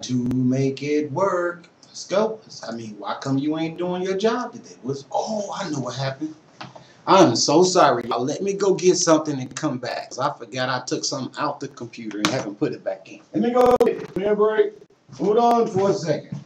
to make it work. Let's go. I mean, why come you ain't doing your job today? Oh, I know what happened. I'm so sorry, y'all. Let me go get something and come back. 'Cause I forgot I took something out the computer and haven't put it back in. Let me go get it. Give me a break. Hold on for a second.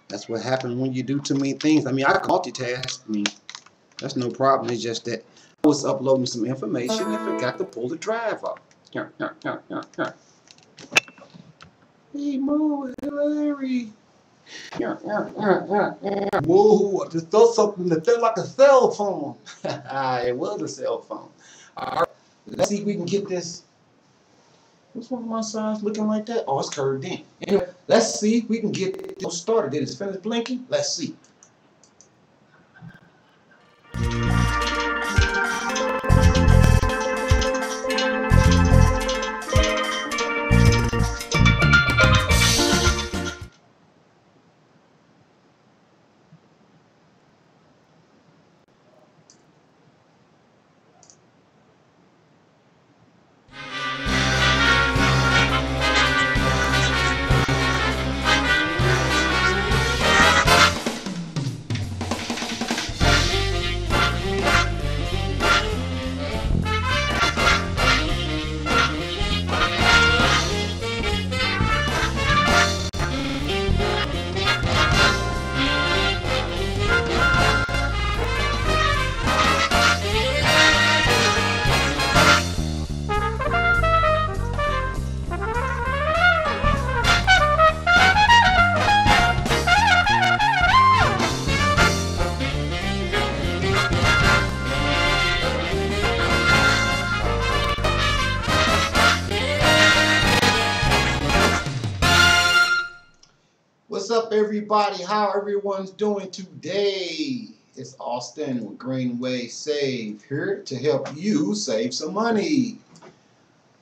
That's what happens when you do too many things. I mean, I can multitask. I mean, that's no problem. It's just that I was uploading some information and forgot to pull the drive up. Hey, Mo, Larry. Whoa, I just felt something that felt like a cell phone. It was a cell phone. All right, let's see if we can get this. What's one of my signs looking like that? Oh, it's curved in. Anyway, let's see if we can get this started. Did it finish blinking? Let's see. What's up, everybody? How everyone's doing today? It's Austin with Greenway Save here to help you save some money.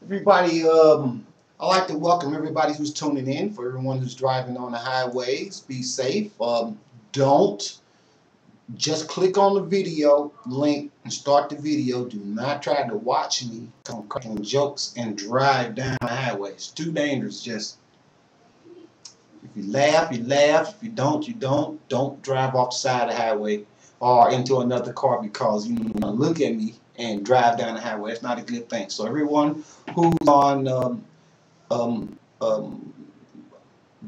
Everybody, I'd like to welcome everybody who's tuning in. For everyone who's driving on the highways, be safe. Don't just click on the video link and start the video. Do not try to watch me come cracking jokes and drive down the highway. It's too dangerous. Just if you laugh, you laugh. If you don't, you don't. Don't drive off the side of the highway or into another car because you know, look at me and drive down the highway. It's not a good thing. So everyone who's on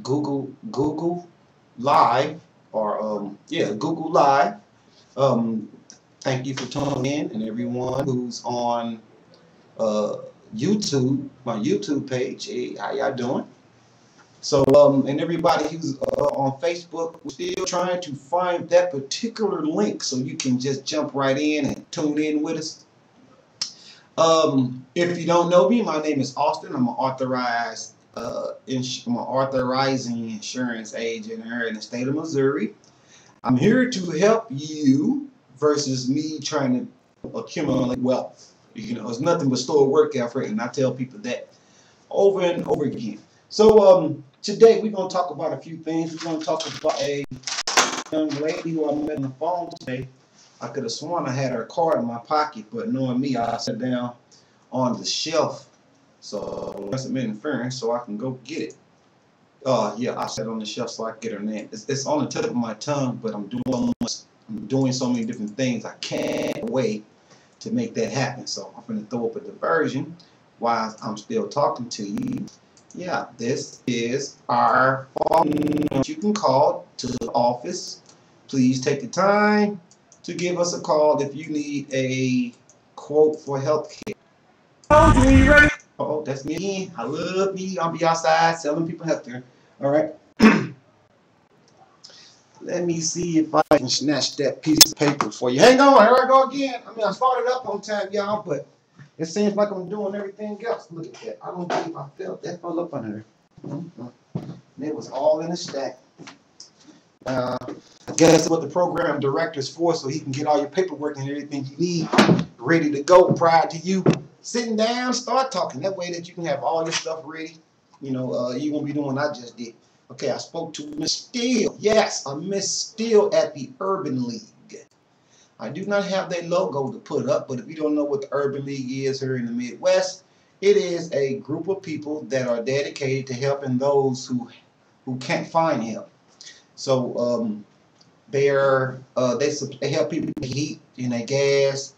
Google Live or Google Live, thank you for tuning in, and everyone who's on YouTube, my YouTube page. Hey, how y'all doing? So, and everybody who's on Facebook, we're still trying to find that particular link so you can just jump right in and tune in with us. If you don't know me, my name is Austin. I'm an authorized, I'm an authorizing insurance agent here in the state of Missouri. I'm here to help you versus me trying to accumulate wealth. You know, it's nothing but store work effort, and I tell people that over and over again. So today we're going to talk about a few things. We're going to talk about a young lady who I met on the phone today. I could have sworn I had her card in my pocket, but knowing me, I sat down on the shelf. So that's some interference, so I can go get it. Yeah, I sat on the shelf so I can get her name. It's on the tip of my tongue, but I'm doing so many different things. I can't wait to make that happen. So I'm going to throw up a diversion while I'm still talking to you. Yeah, this is our phone number. You can call to the office. Please take the time to give us a call if you need a quote for health care. Oh, that's me again. I love me. I'll be outside selling people health care. All right. Let me see if I can snatch that piece of paper for you. Hang on. Here I go again. I mean, I started up on time, y'all, but it seems like I'm doing everything else. Look at that. I don't believe I felt that fell up under there. And it was all in a stack. I guess that's what the program director's for, so he can get all your paperwork and everything you need ready to go prior to you sitting down, start talking. That way that you can have all your stuff ready You won't be doing what I just did. Okay, I spoke to Miss Steele. Yes, a Miss Steele at the Urban League. I do not have their logo to put up, but if you don't know what the Urban League is here in the Midwest, it is a group of people that are dedicated to helping those who can't find help. So they help people with heat and their gas.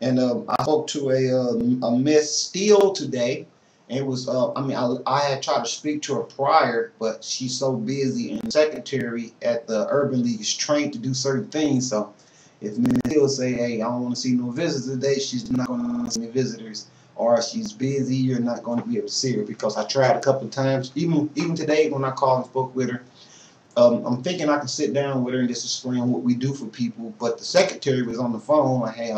And I spoke to a Miss Steele today, and it was I had tried to speak to her prior, but she's so busy, and the secretary at the Urban League is trained to do certain things. So if Miss Steele say, "Hey, I don't want to see no visitors today," she's not going to see any visitors, or she's busy, you're not going to be able to see her, because I tried a couple of times, even today when I called and spoke with her. I'm thinking I can sit down with her and just explain what we do for people, but the secretary was on the phone. Like, hey,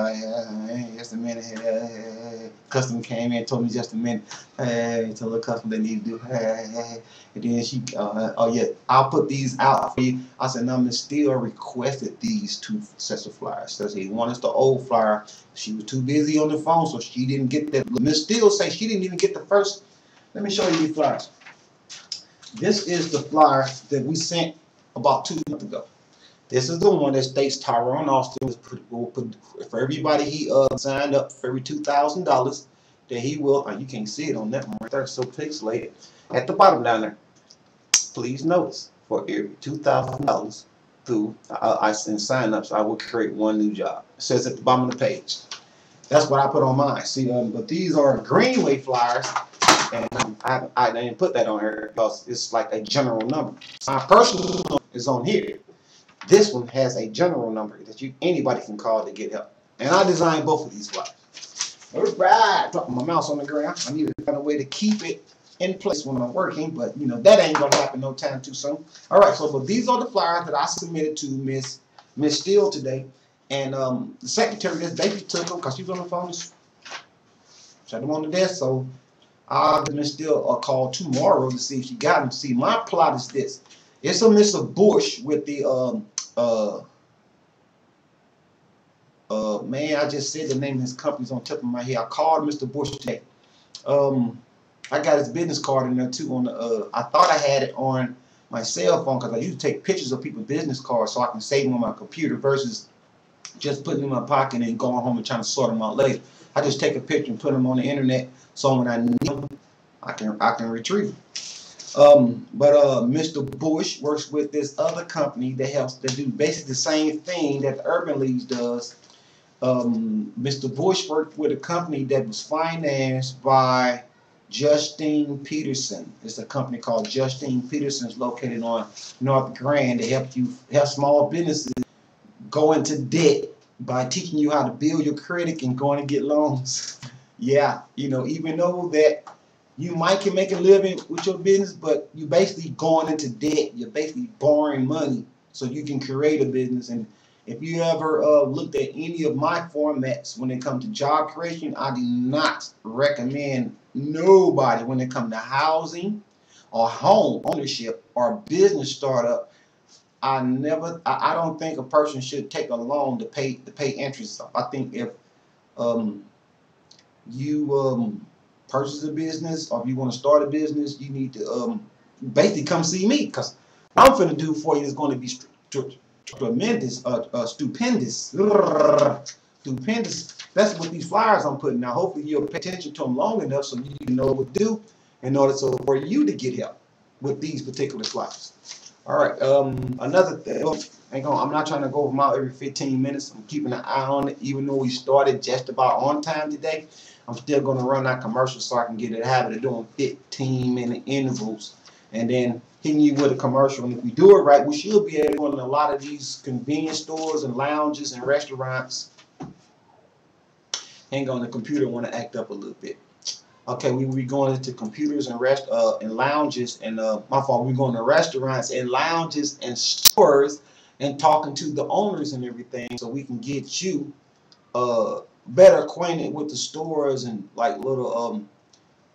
just a minute. Hey. Customer came in and told me just a minute. Hey, tell the customer they need to do. Hey. And then she, oh yeah, I'll put these out for you. I said, no, Miss Steele requested these 2 sets of flyers. So one is the old flyer. She was too busy on the phone, so she didn't get that. Miss Steele say she didn't even get the first. Let me show you these flyers. This is the flyer that we sent about 2 months ago. This is the one that states Tyrone Austin will put for everybody he signed up for every $2,000 that he will. You can't see it on that one right there, so pixelated. At the bottom down there, please notice for every $2,000 through I send sign-ups, I will create 1 new job. It says at the bottom of the page. That's what I put on mine. See, but these are Greenway flyers. And I didn't put that on here because it's like a general number. My personal number is on here. This one has a general number that anybody can call to get help. And I designed both of these flyers. All right, dropping my mouse on the ground. I need to find a way to keep it in place when I'm working, but that ain't gonna happen no time too soon. All right, but these are the flyers that I submitted to Miss Steele today, and the secretary just basically took them because she was on the phone. Set them on the desk, so I'll give Miss Steele a call tomorrow to see if she got them. See, my plot is this. It's a Mr. Bush with the man, I just said the name of his company's on top of my head. I called Mr. Bush today. I got his business card in there too. I thought I had it on my cell phone because I used to take pictures of people's business cards so I can save them on my computer versus just putting them in my pocket and going home and trying to sort them out later. I just take a picture and put them on the internet, so when I need them, I can retrieve them. But Mr. Bush works with this other company that helps to do basically the same thing that the Urban League does. Mr. Bush worked with a company that was financed by Justine Peterson. It's a company called Justine Peterson. It's located on North Grand. They help small businesses go into debt by teaching you how to build your credit and going to get loans. Yeah, even though that you might can make a living with your business, but you basically going into debt. You're basically borrowing money so you can create a business. And if you ever looked at any of my formats when it comes to job creation, I do not recommend nobody when it comes to housing or home ownership or business startup. I don't think a person should take a loan to pay interest. I think if you purchase a business or if you want to start a business, you need to basically come see me, because what I'm finna do for you is going to be tremendous, stupendous. That's what these flyers I'm putting out. Hopefully you'll pay attention to them long enough so you can know what to do in order for you to get help with these particular flyers. All right. Another thing. I'm not trying to go over them out every 15 minutes. I'm keeping an eye on it. Even though we started just about on time today, I'm still going to run that commercial so I can get in the habit of doing 15-minute intervals and then hitting you with a commercial. And if we do it right, we should be able to go in a lot of these convenience stores and lounges and restaurants. Hang on, the computer want to act up a little bit. Okay, we will be going into computers and lounges and my fault. We're going to restaurants and lounges and stores and talking to the owners and everything, so we can get you better acquainted with the stores and like little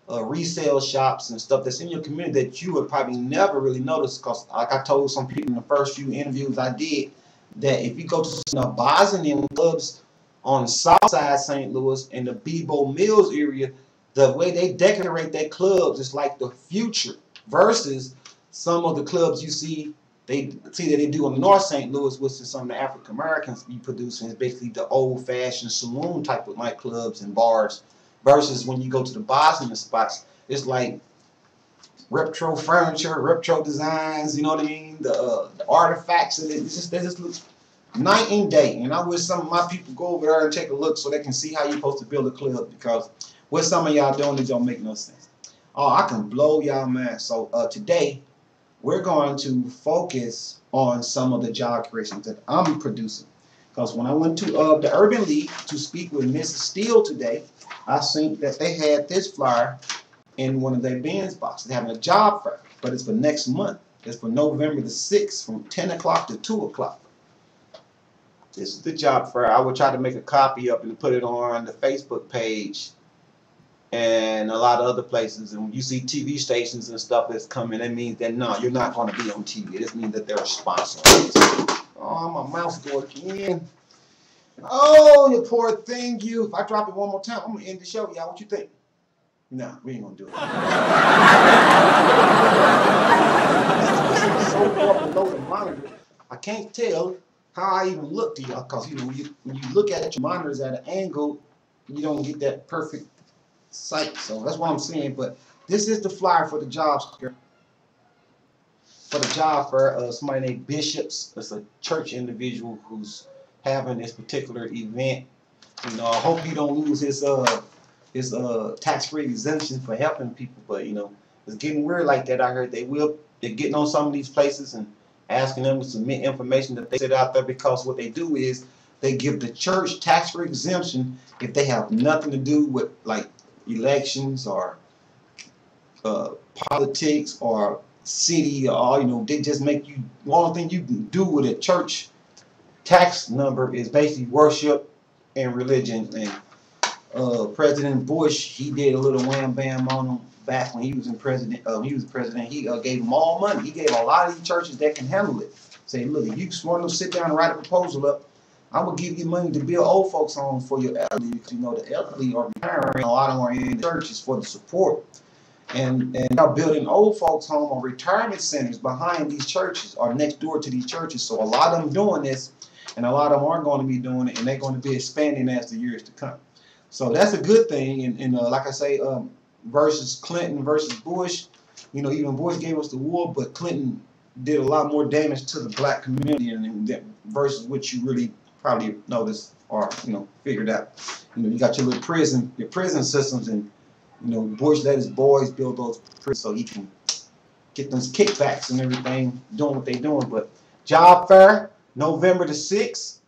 resale shops and stuff that's in your community that you would probably never really notice. Because like I told some people in the first few interviews I did, that if you go to some bars and clubs on the south side of St. Louis in the Bebo Mills area, the way they decorate their clubs is like the future versus some of the clubs you see that they do in North St. Louis, which is some of the African Americans be producing. It's basically the old-fashioned saloon type of nightclubs and bars versus when you go to the Bosnian spots, it's like retro furniture, retro designs, you know what I mean? The artifacts and they just look night and day. And I wish some of my people go over there and take a look so they can see how you're supposed to build a club, because what some of y'all doing, it don't make no sense. Oh, I can blow y'all mind. So today we're going to focus on some of the job creations that I'm producing. Because when I went to the Urban League to speak with Mrs. Steele today, I seen that they had this flyer in one of their bins boxes. They're having a job fair, but it's for next month. It's for November the 6th from 10 o'clock to 2 o'clock. This is the job fair. I will try to make a copy of it and put it on the Facebook page and a lot of other places. And when you see TV stations and stuff that's coming, that means that no, you're not going to be on TV. This means that they're a sponsor. Oh, my mouse going again. Oh, you poor thing, you. If I drop it one more time, I'm going to end the show, y'all. What you think? No, we ain't going to do it. This is so far below the monitor, I can't tell how I even look to y'all, because you know when you look at your monitors at an angle, you don't get that perfect sight. So that's what I'm saying. But this is the flyer for the jobs for the job for somebody named Bishops. It's a church individual who's having this particular event. You know, I hope he don't lose his tax-free exemption for helping people. But you know, it's getting weird like that. I heard they're getting on some of these places and asking them to submit information that they set out there, because what they do is they give the church tax-free exemption if they have nothing to do with like elections or politics or city, or you know, they just make you, one thing you can do with a church tax number is basically worship and religion. And President Bush, he did a little wham bam on them back when he was president. He gave them all money. He gave a lot of these churches that can handle it. Say, look, if you just want to sit down and write a proposal up, I will give you money to build old folks homes for your elderly, because you know the elderly are retiring. A lot of them are in the churches for the support. And they're building old folks home or retirement centers behind these churches or next door to these churches. So a lot of them doing this, and a lot of them aren't going to be doing it, and they're going to be expanding as the years to come. So that's a good thing. And like I say, versus Clinton versus Bush, you know, even Bush gave us the war, but Clinton did a lot more damage to the black community, and versus what you really probably noticed or you know figured out. You know, you got your prison systems, and you know Bush let his boys build those prisons so he can get those kickbacks and everything, doing what they're doing. But job fair, November the 6th,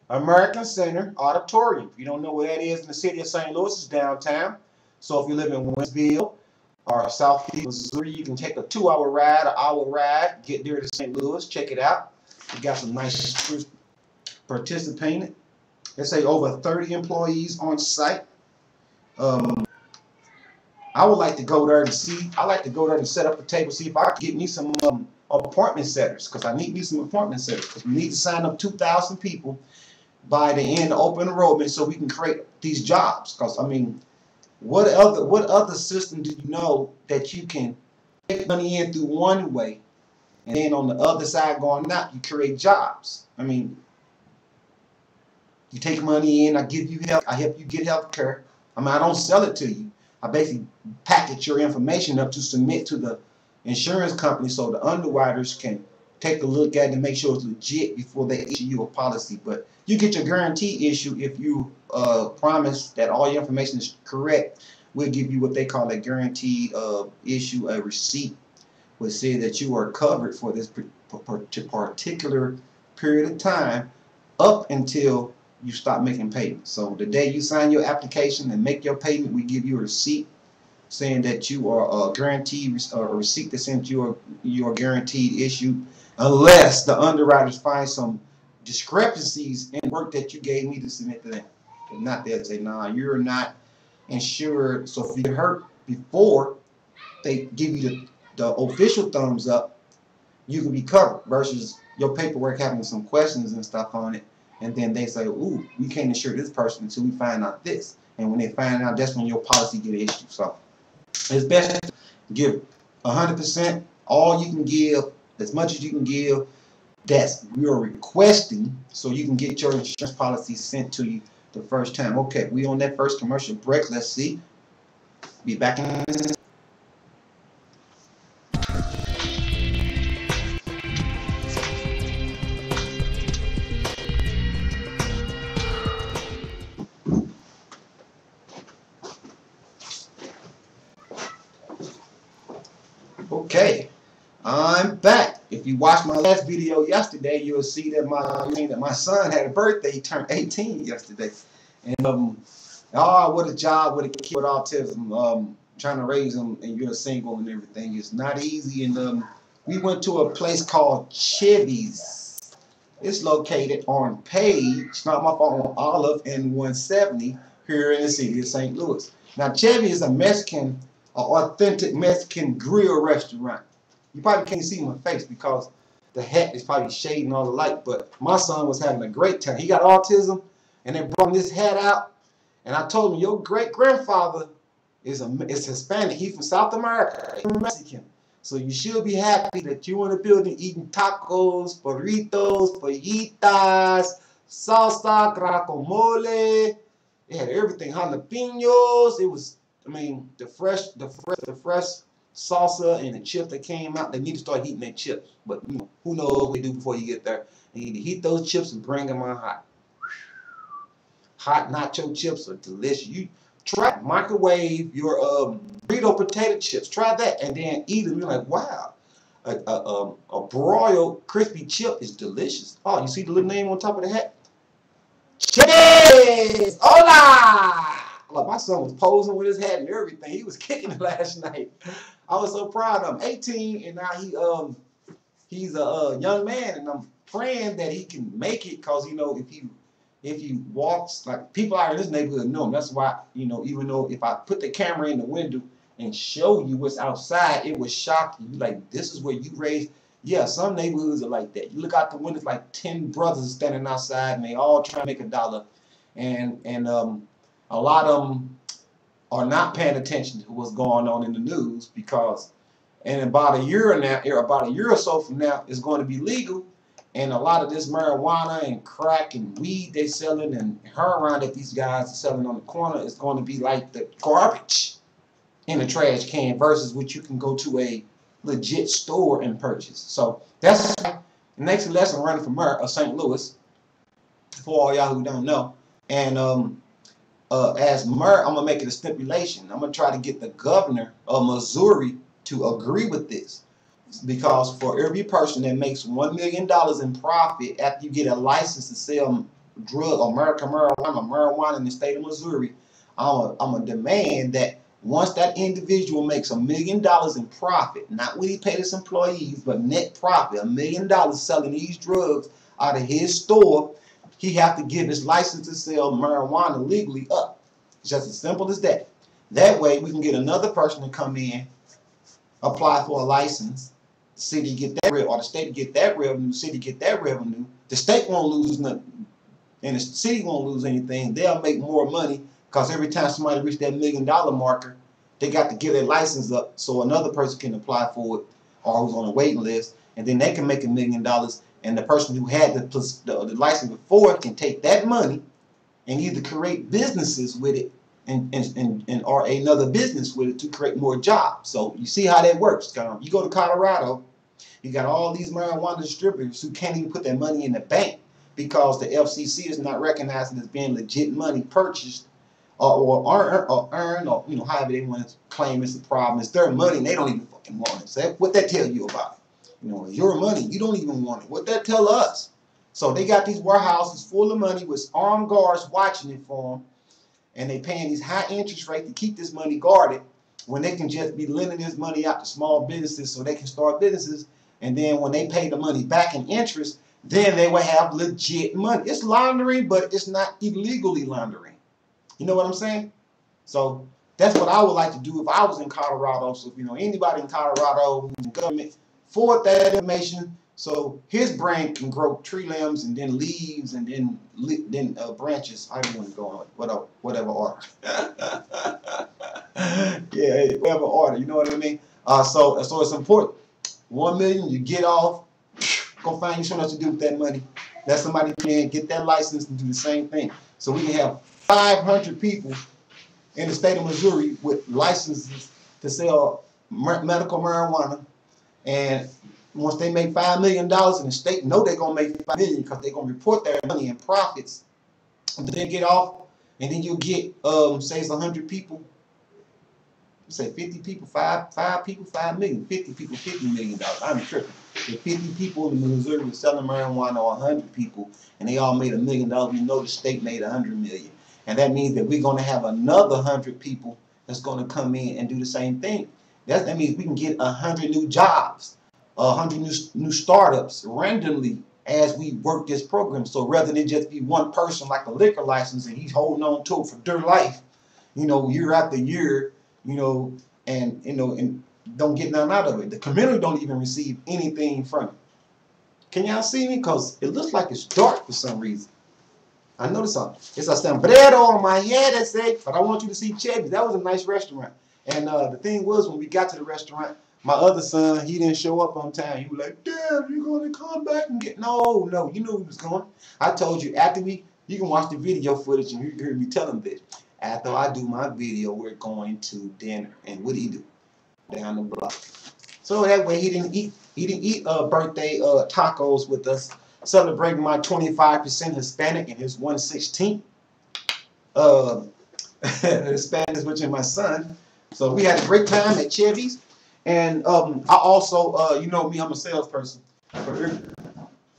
American Center Auditorium. If you don't know where that is in the city of St. Louis, it's downtown. So if you live in Winsville or Southeast Missouri, you can take a 2-hour ride, an hour ride, get there to St. Louis, check it out. We got some nice speakers participating. Let's say over 30 employees on site. I would like to go there and see. I like to go there and set up a table, see if I can get me some appointment setters, because I need me some appointment setters, because we need to sign up 2,000 people by the end of open enrollment so we can create these jobs. Because I mean, what other system do you know that you can take money in through one way, and then on the other side going out, you create jobs? I mean, you take money in, I give you help, I help you get health care. I mean, I don't sell it to you. I basically package your information up to submit to the insurance company so the underwriters can take a look at it and make sure it's legit before they issue you a policy. But you get your guarantee issue if you promise that all your information is correct. We'll give you what they call a guaranteed issue, a receipt, which says that you are covered for this particular period of time up until you stop making payments. So the day you sign your application and make your payment, we give you a receipt saying that you are guaranteed, a receipt that says you are guaranteed issued, unless the underwriters find some discrepancies in work that you gave me to submit to them. If not, they'll say, nah, you're not insured. So if you get hurt before they give you the official thumbs up, you can be covered, versus your paperwork having some questions and stuff on it. And then they say, ooh, we can't insure this person until we find out this. And when they find out, that's when your policy get issued. So it's best to give 100%, all you can give, as much as you can give. That's you're requesting, so you can get your insurance policy sent to you the first time. Okay, we on that first commercial break. Let's see. Be back in. Okay, I'm back. If you watched my last video yesterday, you'll see that my son had a birthday. He turned 18 yesterday, and what a job with a kid with autism. Trying to raise him, and you're single and everything. It's not easy. And we went to a place called Chevy's. It's located on Page, not my phone, on Olive and 170 here in the city of St. Louis. Now, Chevy is a Mexican, authentic Mexican grill restaurant. You probably can't see my face because the hat is probably shading all the light, but my son was having a great time. He got autism, and they brought this hat out, and I told him, your great-grandfather is Hispanic. He's from South America. He's Mexican. So you should be happy that you're in the building eating tacos, burritos, fajitas, salsa, guacamole. It had everything, jalapenos. It was, I mean, the fresh salsa and the chips that came out. They need to start heating their chips, but you know, who knows what we do before you get there. You need to heat those chips and bring them on hot. Hot nacho chips are delicious. You try microwave your burrito potato chips. Try that and then eat them. You're like, wow, a broiled crispy chip is delicious. Oh, you see the little name on top of the hat? Cheers! Hola! Like my son was posing with his hat and everything. He was kicking it last night. I was so proud of him. 18, and now he's a young man, and I'm praying that he can make it, because you know, if he walks, like people out in this neighborhood know him. That's why, you know, even though if I put the camera in the window and show you what's outside, it would shock you. Like, this is where you raised. Yeah, some neighborhoods are like that. You look out the windows, like 10 brothers standing outside, and they all trying to make a dollar. And a lot of them are not paying attention to what's going on in the news, because in about a year or so from now, it's going to be legal. And a lot of this marijuana and crack and weed they selling and heroin that these guys are selling on the corner is going to be like the garbage in a trash can versus what you can go to a legit store and purchase. So that's the next lesson running for mayor of St. Louis, for all y'all who don't know. And as mayor, I'm gonna make it a stipulation. I'm gonna try to get the governor of Missouri to agree with this, because for every person that makes $1 million in profit after you get a license to sell drug or marijuana in the state of Missouri, I'm gonna demand that once that individual makes $1 million in profit, not what he paid his employees, but net profit, $1 million selling these drugs out of his store, he have to give his license to sell marijuana legally up. It's just as simple as that. That way we can get another person to come in, apply for a license, the city get that revenue, or the state get that revenue, the city get that revenue. The state won't lose nothing, and the city won't lose anything. They'll make more money, because every time somebody reaches that $1 million marker, they got to get their license up so another person can apply for it, or who's on a waiting list, and then they can make $1 million, and the person who had the license before can take that money and either create businesses with it and or another business with it to create more jobs. So you see how that works. You go to Colorado, you got all these marijuana distributors who can't even put their money in the bank because the FCC is not recognizing as being legit money purchased or earned, or you know, however they want to claim it's a problem. It's their money and they don't even fucking want it. So what that tell you about it? You know, it's your money. You don't even want it. What that tell us? So they got these warehouses full of money with armed guards watching it for them, and they paying these high interest rates to keep this money guarded, when they can just be lending this money out to small businesses so they can start businesses. And then when they pay the money back in interest, then they will have legit money. It's laundering, but it's not illegally laundering. You know what I'm saying? So that's what I would like to do if I was in Colorado. So if you know anybody in Colorado who's in government, forward that information so his brain can grow tree limbs and then leaves and then branches. I don't want to go on whatever order. Yeah, whatever order. You know what I mean? So it's important. 1 million, you get off. Go find you something else to do with that money. Let somebody can get that license and do the same thing. So we can have 500 people in the state of Missouri with licenses to sell medical marijuana, and once they make $5 million, and the state know they're gonna make $5 million because they're gonna report their money and profits, and then get off, and then you'll get say it's 100 people, say 50 people, five people, 5 million, 50 people, $50 million. I'm tripping. If 50 people in Missouri were selling marijuana, or 100 people, and they all made $1 million, we know the state made 100 million. And that means that we're going to have another 100 people that's going to come in and do the same thing. That means we can get 100 new jobs, 100 new startups randomly as we work this program. So rather than just be one person like a liquor license and he's holding on to it for dear life, year after year, and don't get nothing out of it. The community don't even receive anything from it. Can y'all see me? Because it looks like it's dark for some reason. I noticed something. It's a sombrero on my head that said, but I want you to see Chevy's. That was a nice restaurant. And the thing was, when we got to the restaurant, my other son, he didn't show up on time. He was like, Dad, you going to come back and get... No, you knew he was going. I told you, you can watch the video footage and you hear me tell him this. After I do my video, we're going to dinner. And what did he do? Down the block. So that way he didn't eat birthday tacos with us, celebrating my 25% Hispanic and his 1/16 Hispanics, which is my son. So we had a great time at Chevy's. And I also, you know me, I'm a salesperson for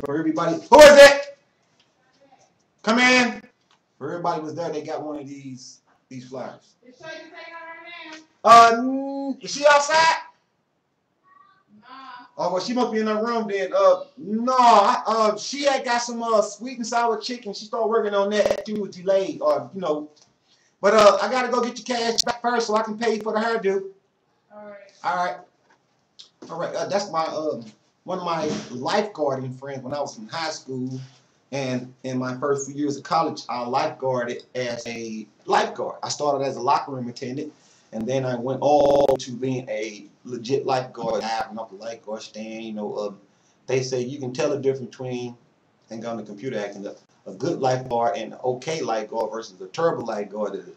everybody. Who is it? Come in. For everybody was there, they got one of these flyers. Is Shay taking out right now? Is she outside? Oh, well, she must be in her room then. No, she had got some sweet and sour chicken. She started working on that. She was delayed, But I gotta go get your cash back first so I can pay you for the hairdo. All right. That's my one of my lifeguarding friends when I was in high school, and in my first few years of college, I lifeguarded as a lifeguard. I started as a locker room attendant. And then I went all to being a legit lifeguard, having up the lifeguard stand. They say you can tell the difference between, hang on the computer acting up, a good lifeguard and an okay lifeguard versus a terrible lifeguard.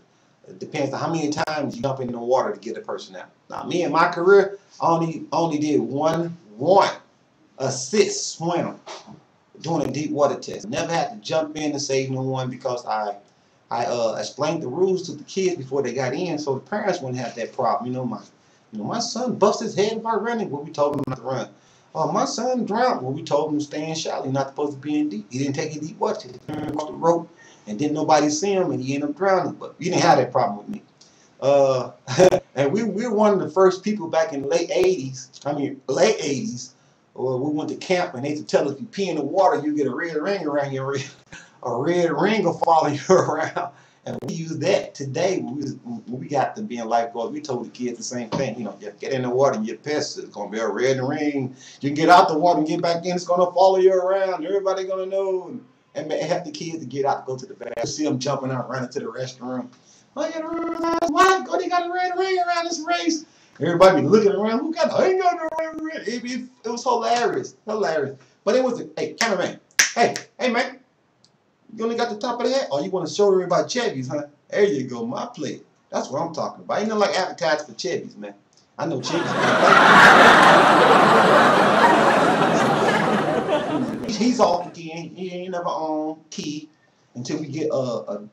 It depends on how many times you jump in the water to get a person out. Now, me in my career, I only did one assist swimmer doing a deep water test. Never had to jump in to save no one because I explained the rules to the kids before they got in, so the parents wouldn't have that problem. My son busted his head by running. Well, we told him not to run. My son drowned. Well, we told him to stay in shallow. He's not supposed to be in deep. He didn't take a deep water. He turned off the rope, and didn't nobody see him, and he ended up drowning. But you didn't have that problem with me. And we're one of the first people back in the late 80s. We went to camp, and they used to tell us if you pee in the water, you get a red ring around your ring. A red ring will follow you around, and we use that today. When we got to being lifeguards, we told the kids the same thing. Just get in the water and get pissed. It's gonna be a red ring. You can get out the water and get back in. It's gonna follow you around. Everybody gonna know. And help the kids to get out to go to the bathroom. See them jumping out, running to the restroom. Oh, you got what? Oh, they got a red ring around this race. Everybody be looking around. Who got? I ain't got no red ring. It was hilarious. But it was hey, cameraman. Hey, man. You only got the top of the head? Or you want to show everybody Chevy's, huh? There you go, my plate. That's what I'm talking about. Ain't nothing like advertising for Chevy's, man. I know Chevy's. He's off again. He ain't never on key until we get a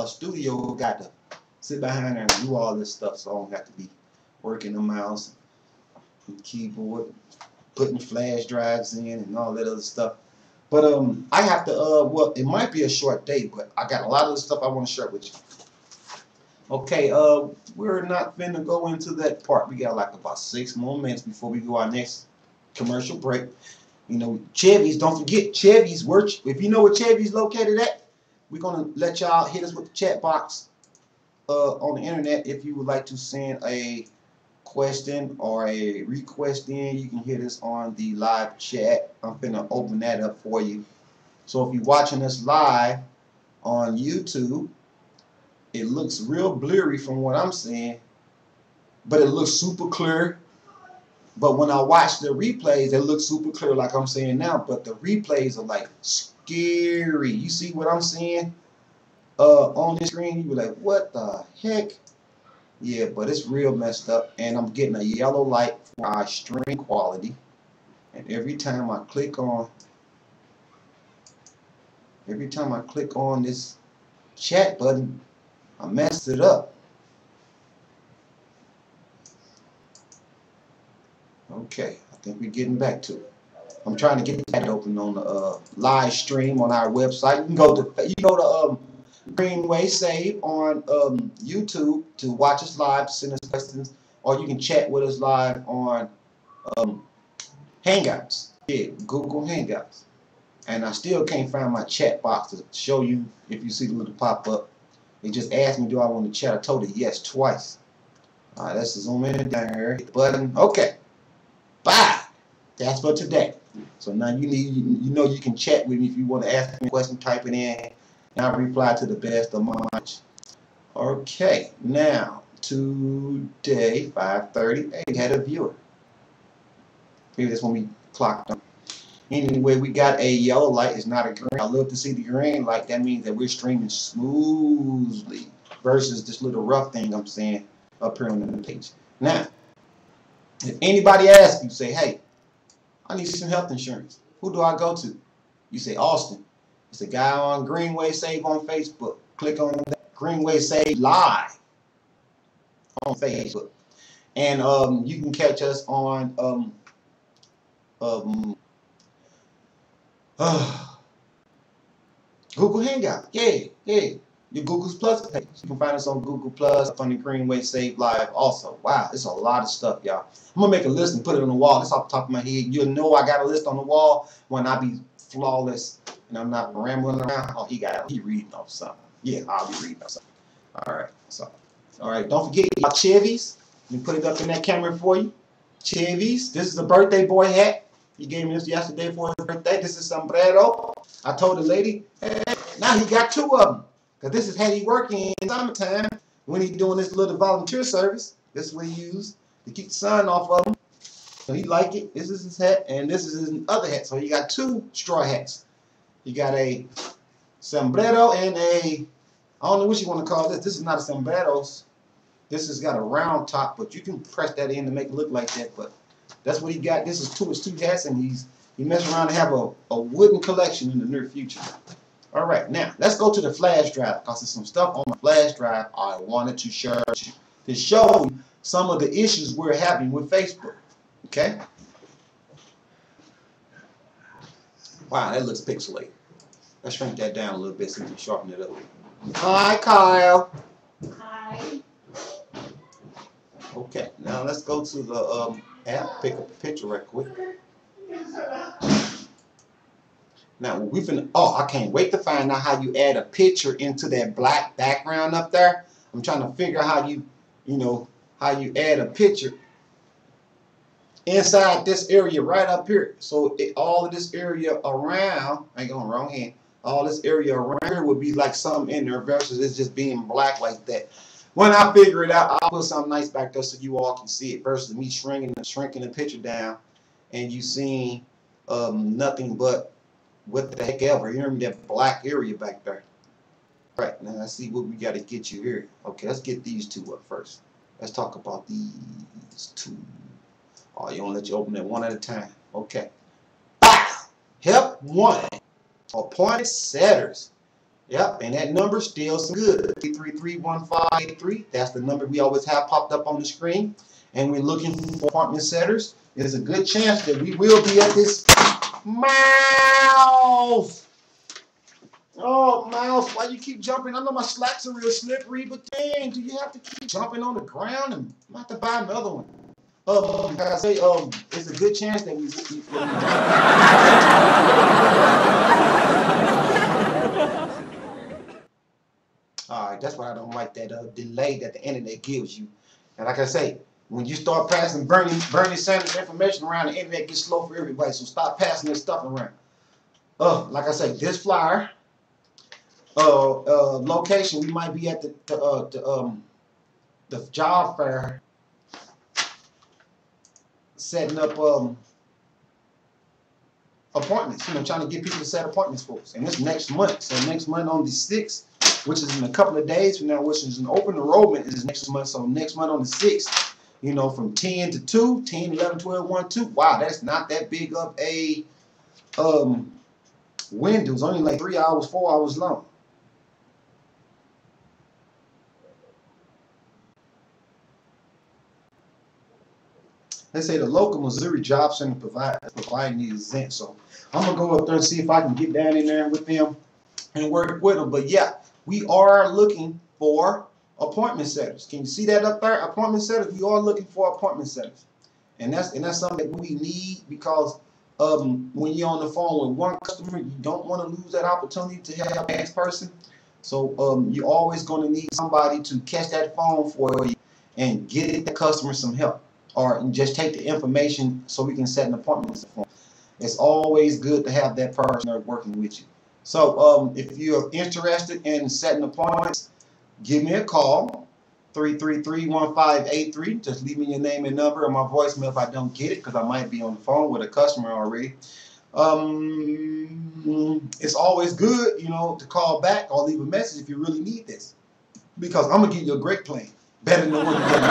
studio got to sit behind there and do all this stuff, so I don't have to be working the mouse and keyboard, putting flash drives in and all that other stuff. But I have to, well, it might be a short day, but I got a lot of the stuff I want to share with you. Okay, we're not finna go into that part. We got like about 6 more minutes before we go our next commercial break. Chevy's, don't forget, Chevy's, if you know where Chevy's located at, we're gonna let y'all hit us with the chat box on the internet if you would like to send a question or a request in, you can hit us on the live chat. I'm finna open that up for you. So if you're watching us live on YouTube, it looks real blurry from what I'm seeing, but it looks super clear. But when I watch the replays, it looks super clear like I'm saying now, but the replays are like scary. You see what I'm seeing on the screen? You be like, what the heck? Yeah, but it's real messed up, and I'm getting a yellow light for our stream quality. And every time I click on this chat button, I messed it up. Okay, I think we're getting back to it. I'm trying to get that open on the live stream on our website. You can go to Greenway Save on YouTube to watch us live, send us questions, or you can chat with us live on Hangouts. Yeah, Google Hangouts. And I still can't find my chat box to show you if you see the little pop up. It just asked me, do I want to chat? I told it yes twice. All right, let's zoom in down here. Hit the button. Okay. Bye. That's for today. So now you know you can chat with me if you want to ask me a question, type it in, and I'll reply to the best of my knowledge. Okay, now today 5:30. Hey, we had a viewer. Maybe that's when we clocked on. Anyway, we got a yellow light. It's not a green. I love to see the green light. That means that we're streaming smoothly versus this little rough thing I'm saying up here on the page. Now, if anybody asks you, say, hey, I need some health insurance. Who do I go to? You say Austin. It's a guy on Greenway Save on Facebook. Click on that Greenway Save Live on Facebook. And you can catch us on Google Hangout. Yeah. Your Google Plus page. You can find us on Google Plus, up on the Greenway Save Live also. Wow, it's a lot of stuff, y'all. I'm going to make a list and put it on the wall. That's off the top of my head. You'll know I got a list on the wall when I be flawless and I'm not rambling around. Oh, he reading off something. Yeah, I'll be reading off something. All right, don't forget your Chevy's. Let me put it up in that camera for you. Chevy's. This is a birthday boy hat. He gave me this yesterday for his birthday. This is sombrero. I told the lady, hey, now he got two of them. Because this is how he working in summertime when he doing this little volunteer service. This is what he used to keep the sun off of him. So he like it. This is his hat, and this is his other hat. So he got two straw hats. He got a sombrero and a, I don't know what you want to call this. This is not a sombrero. This has got a round top, but you can press that in to make it look like that. But that's what he got. This is his two hats, and he messing around to have a wooden collection in the near future. All right, now let's go to the flash drive because there's some stuff on the flash drive I wanted to share to show you some of the issues we're having with Facebook. Okay. Wow, that looks pixelated. Let's shrink that down a little bit so we can sharpen it up. Hi, Kyle. Hi. Okay, now let's go to the app, pick up a picture right quick. Now we finna, I can't wait to find out how you add a picture into that black background up there. I'm trying to figure out how how you add a picture inside this area right up here. So all of this area around, I ain't going wrong hand, all this area around here would be like something in there versus it's just being black like that. When I figure it out, I'll put something nice back there so you all can see it versus me shrinking the picture down and you seeing nothing but what the heck ever. You remember that black area back there. Right, now let's see what we got to get you here. Okay, let's get these two up first. Let's talk about these two. Oh, you want to let you open it one at a time. Okay. Help one. Appointed setters. Yep, and that number still some good. 333-1583. That's the number we always have popped up on the screen. And we're looking for appointment setters. There's a good chance that we will be at this mouse. Oh, mouse, why you keep jumping? I know my slacks are real slippery, but dang, do you have to keep jumping on the ground and I'm have to buy another one? Like I say, it's a good chance that we all right, that's why I don't like that delay that the internet gives you. And like I say, When you start passing Bernie Sanders information around, the internet gets slow for everybody. So stop passing this stuff around. Like I said, this flyer, location, we might be at the job fair, setting up appointments. You know, trying to get people to set appointments for us. And this next month. So next month on the 6th, which is in a couple of days from now, which is an open enrollment, is next month. So next month on the 6th. You know, from 10 to 2, 10, 11, 12, 1, 2. Wow, that's not that big of a window. It's only like 3 hours, 4 hours long. They say the local Missouri Job Center providing these events. So I'm going to go up there and see if I can get down in there with them and work with them. But yeah, we are looking for appointment setters. Can you see that up there? Appointment setters. We are looking for appointment setters, and that's something that we need, because when you're on the phone with one customer, you don't want to lose that opportunity to help the next person. So you're always going to need somebody to catch that phone for you and get the customer some help, or just take the information so we can set an appointment for them. It's always good to have that person there working with you. So if you're interested in setting appointments, give me a call, 333-1583. Just leave me your name and number, or my voicemail if I don't get it, because I might be on the phone with a customer already. It's always good, you know, to call back or leave a message if you really need this, because I'm going to give you a great plan. Better than the one you get now.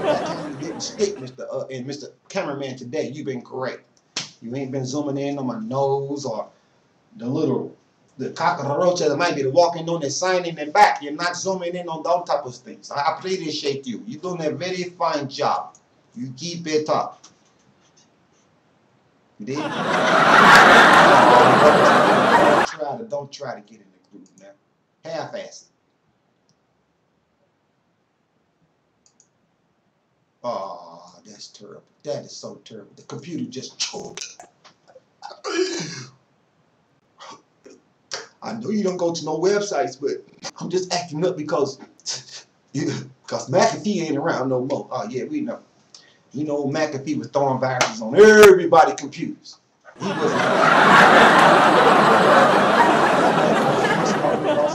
That time you didn't stick, Mr. Cameraman, today. You've been great. You ain't been zooming in on my nose or the cockroach that might be walking on the sign in the back. You're not zooming in on those type of things. I appreciate you. You're doing a very fine job. You keep it up. You did? Don't try to get in the group now. Half-assed. Oh, that's terrible. That is so terrible. The computer just choked. I know you don't go to no websites, but I'm just acting up because McAfee ain't around no more. Oh yeah, we know. You know, McAfee was throwing viruses on everybody's computers. He was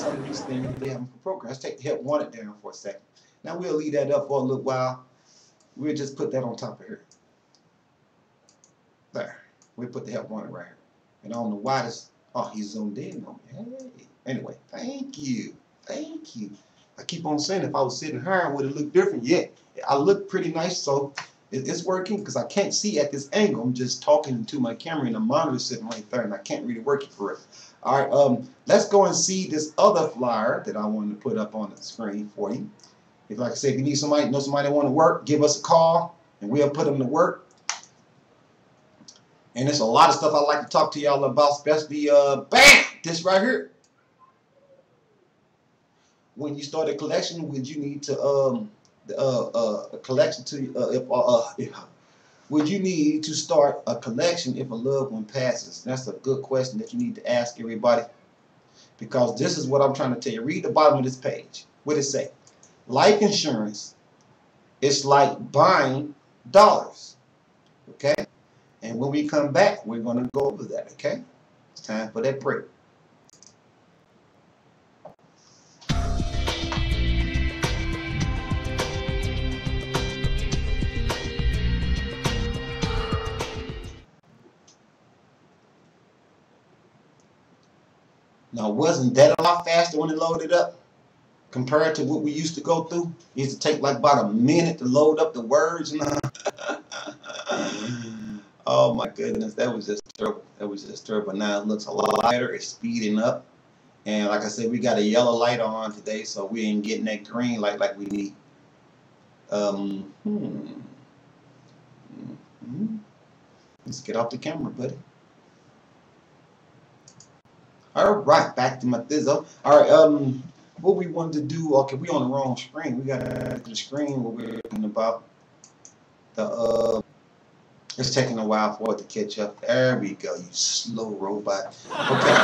some of these things they have for programs. Let's take the help wanted down for a second. Now we'll leave that up for a little while. We'll just put that on top of here. There. We'll put the help wanted right here. And I don't know why this. Oh, he zoomed in on me. Hey. Anyway, thank you. Thank you. I keep on saying if I was sitting higher, would it look different? Yeah, I look pretty nice, so it's working because I can't see at this angle. I'm just talking to my camera and the monitor's sitting right there, and I can't really work it for it. All right, let's go and see this other flyer that I wanted to put up on the screen for you. If, like I said, if you need somebody, know somebody that want to work, give us a call, and we'll put them to work. And there's a lot of stuff I'd like to talk to y'all about, especially, bam, this right here. When you start a collection, would you need to, a collection to, would you need to start a collection if a loved one passes? That's a good question that you need to ask everybody, because this is what I'm trying to tell you. Read the bottom of this page. What does it say? Life insurance is like buying dollars, okay? And when we come back, we're going to go over that, okay? It's time for that break. Now, wasn't that a lot faster when it loaded up compared to what we used to go through? It used to take like about a minute to load up the words. Oh my goodness, that was just terrible. That was just terrible. Now it looks a lot lighter. It's speeding up. And like I said, we got a yellow light on today, so we ain't getting that green light like we need. Let's get off the camera, buddy. All right, back to my thizzo. All right, what we wanted to do, okay, we on the wrong screen. We got to the screen where we're talking about the It's taking a while for it to catch up. There we go, you slow robot. Okay.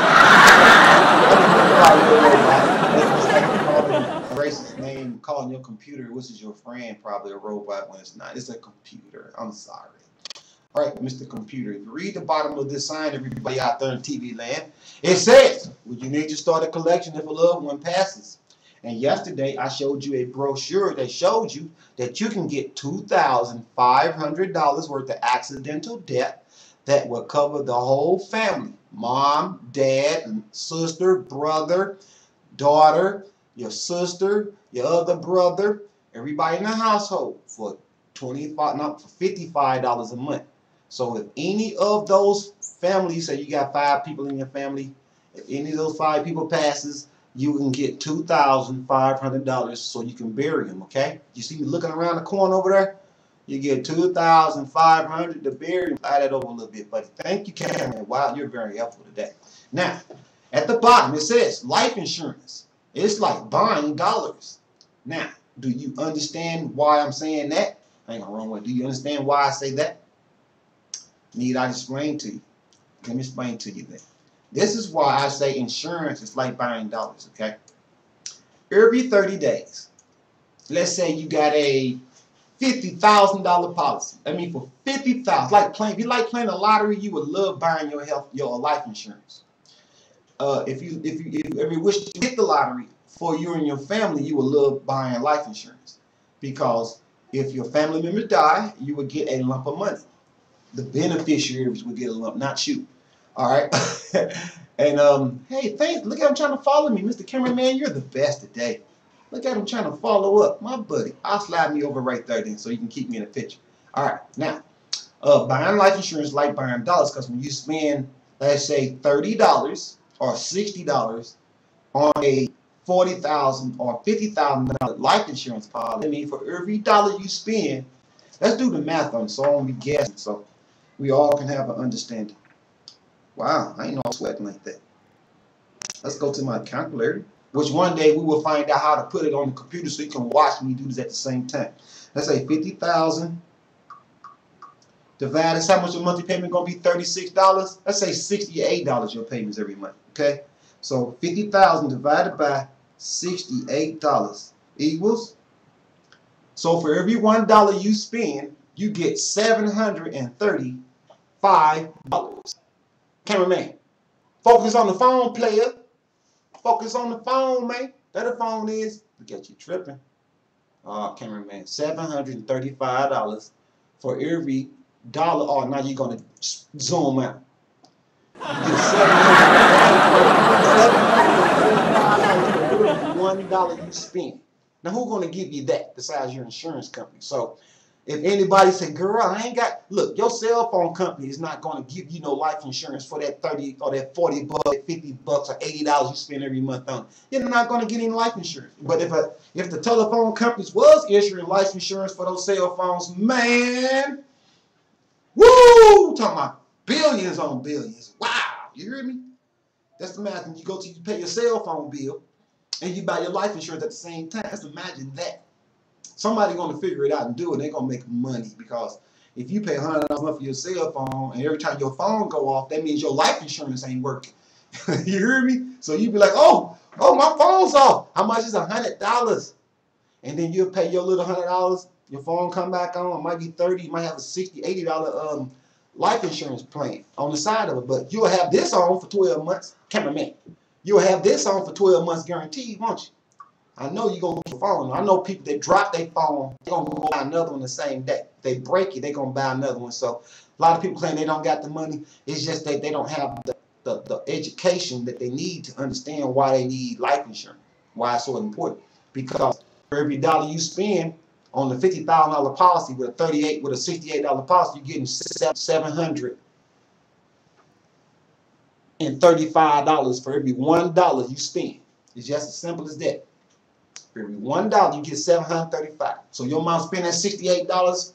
It's like calling a racist name, calling your computer, which is your friend, probably a robot when it's not. It's a computer. I'm sorry. All right, Mr. Computer. If you read the bottom of this sign, everybody out there in TV land, it says, would you need to start a collection if a loved one passes? And yesterday, I showed you a brochure that showed you that you can get $2,500 worth of accidental death that will cover the whole family. Mom, dad, sister, brother, daughter, your sister, your other brother, everybody in the household for $55 a month. So if any of those families, say you got 5 people in your family, if any of those 5 people passes, you can get $2,500 so you can bury them, okay? You see me looking around the corner over there? You get $2,500 to bury them. Slide that over a little bit, buddy. Thank you, Cameron. Wow, you're very helpful today. Now, at the bottom, it says life insurance. It's like buying dollars. Now, do you understand why I'm saying that? I ain't wrong with. Do you understand why I say that? Need I explain to you? Let me explain to you then. This is why I say insurance is like buying dollars, okay? Every 30 days, let's say you got a $50,000 policy. I mean, for $50,000, like playing. If you like playing the lottery, you would love buying your life insurance. If you ever wish to hit the lottery for you and your family, you would love buying life insurance, because if your family members die, you would get a lump of money. The beneficiaries would get a lump, not you. All right. And hey, thanks. Look at him trying to follow me, Mr. Cameraman. You're the best today. Look at him trying to follow up, my buddy. I'll slide me over right there then, so you can keep me in the picture. All right. Now, buying life insurance is like buying dollars, because when you spend, let's say, $30 or $60 on a $40,000 or $50,000 life insurance policy, I mean, for every dollar you spend, let's do the math on it, so I won't be guessing, so we all can have an understanding. Wow, I ain't no sweating like that. Let's go to my calculator, which one day we will find out how to put it on the computer so you can watch me do this at the same time. Let's say 50,000 divided, that's how much your monthly payment going to be, $36. Let's say $68 your payments every month, okay? So 50,000 divided by $68 equals, so for every $1 you spend, you get $735. Cameraman, focus on the phone, player. Focus on the phone, man. That the phone is. Look at you tripping. Oh, cameraman, $735 for every dollar. Oh, now you're gonna zoom out. You get $735 for every $1 you spend. Now, who's gonna give you that besides your insurance company? So, if anybody say, girl, I ain't got, look, your cell phone company is not going to give you no life insurance for that 30 or that 40 bucks, 50 bucks or $80 you spend every month on. You're not going to get any life insurance. But if the telephone companies was issuing life insurance for those cell phones, man, woo, talking about billions on billions. Wow, you hear me? That's the math. When you go to you pay your cell phone bill and you buy your life insurance at the same time. Just imagine that. Somebody's going to figure it out and do it. They're going to make money, because if you pay $100 a month for your cell phone and every time your phone go off, that means your life insurance ain't working. You hear me? So you be like, oh, my phone's off. How much is $100? And then you'll pay your little $100. Your phone come back on. It might be $30. You might have a $60, $80 life insurance plan on the side of it. But you'll have this on for 12 months. Cameraman, you'll have this on for 12 months guaranteed, won't you? I know you're going to lose your phone. I know people that drop their phone, they're going to go buy another one the same day. If they break it, they're going to buy another one. So a lot of people claim they don't got the money. It's just that they don't have the education that they need to understand why they need life insurance, why it's so important. Because for every dollar you spend on the $50,000 policy with a $68 policy, you're getting $735 for every $1 you spend. It's just as simple as that. For every $1 you get $735. So your mom spending $68,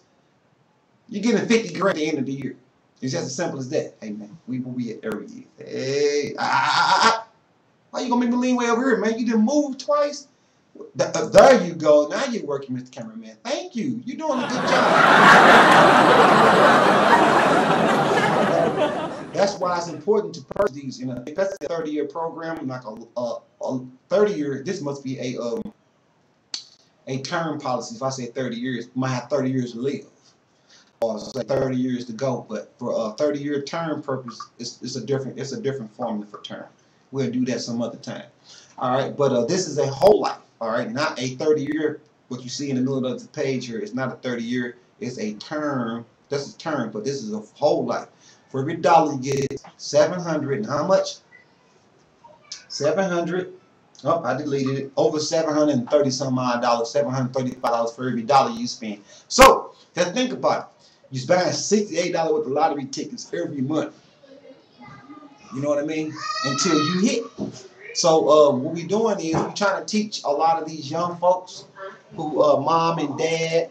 you're getting 50 grand at the end of the year. It's just as simple as that. Hey man, we will be at every year. Hey, why you gonna make me lean way over here, man? You didn't move twice. There you go. Now you're working, Mr. Cameraman. Thank you. You're doing a good job. important to purchase these. If that's a 30-year program, like a 30-year, this must be a term policy. If I say 30 years, you might have 30 years to live, or say 30 years to go. But for a 30-year term purpose, it's a different formula for term. We'll do that some other time. All right, but this is a whole life. All right, not a 30-year. What you see in the middle of the page here is not a 30-year. It's a term. That's a term, but this is a whole life. For every dollar you get 700, and how much? 700. Oh, I deleted it. Over 730 some odd dollars, $735 for every dollar you spend. So just think about it. You're buying $68 worth of lottery tickets every month. You know what I mean? Until you hit. So what we're doing is we're trying to teach a lot of these young folks who mom and dad,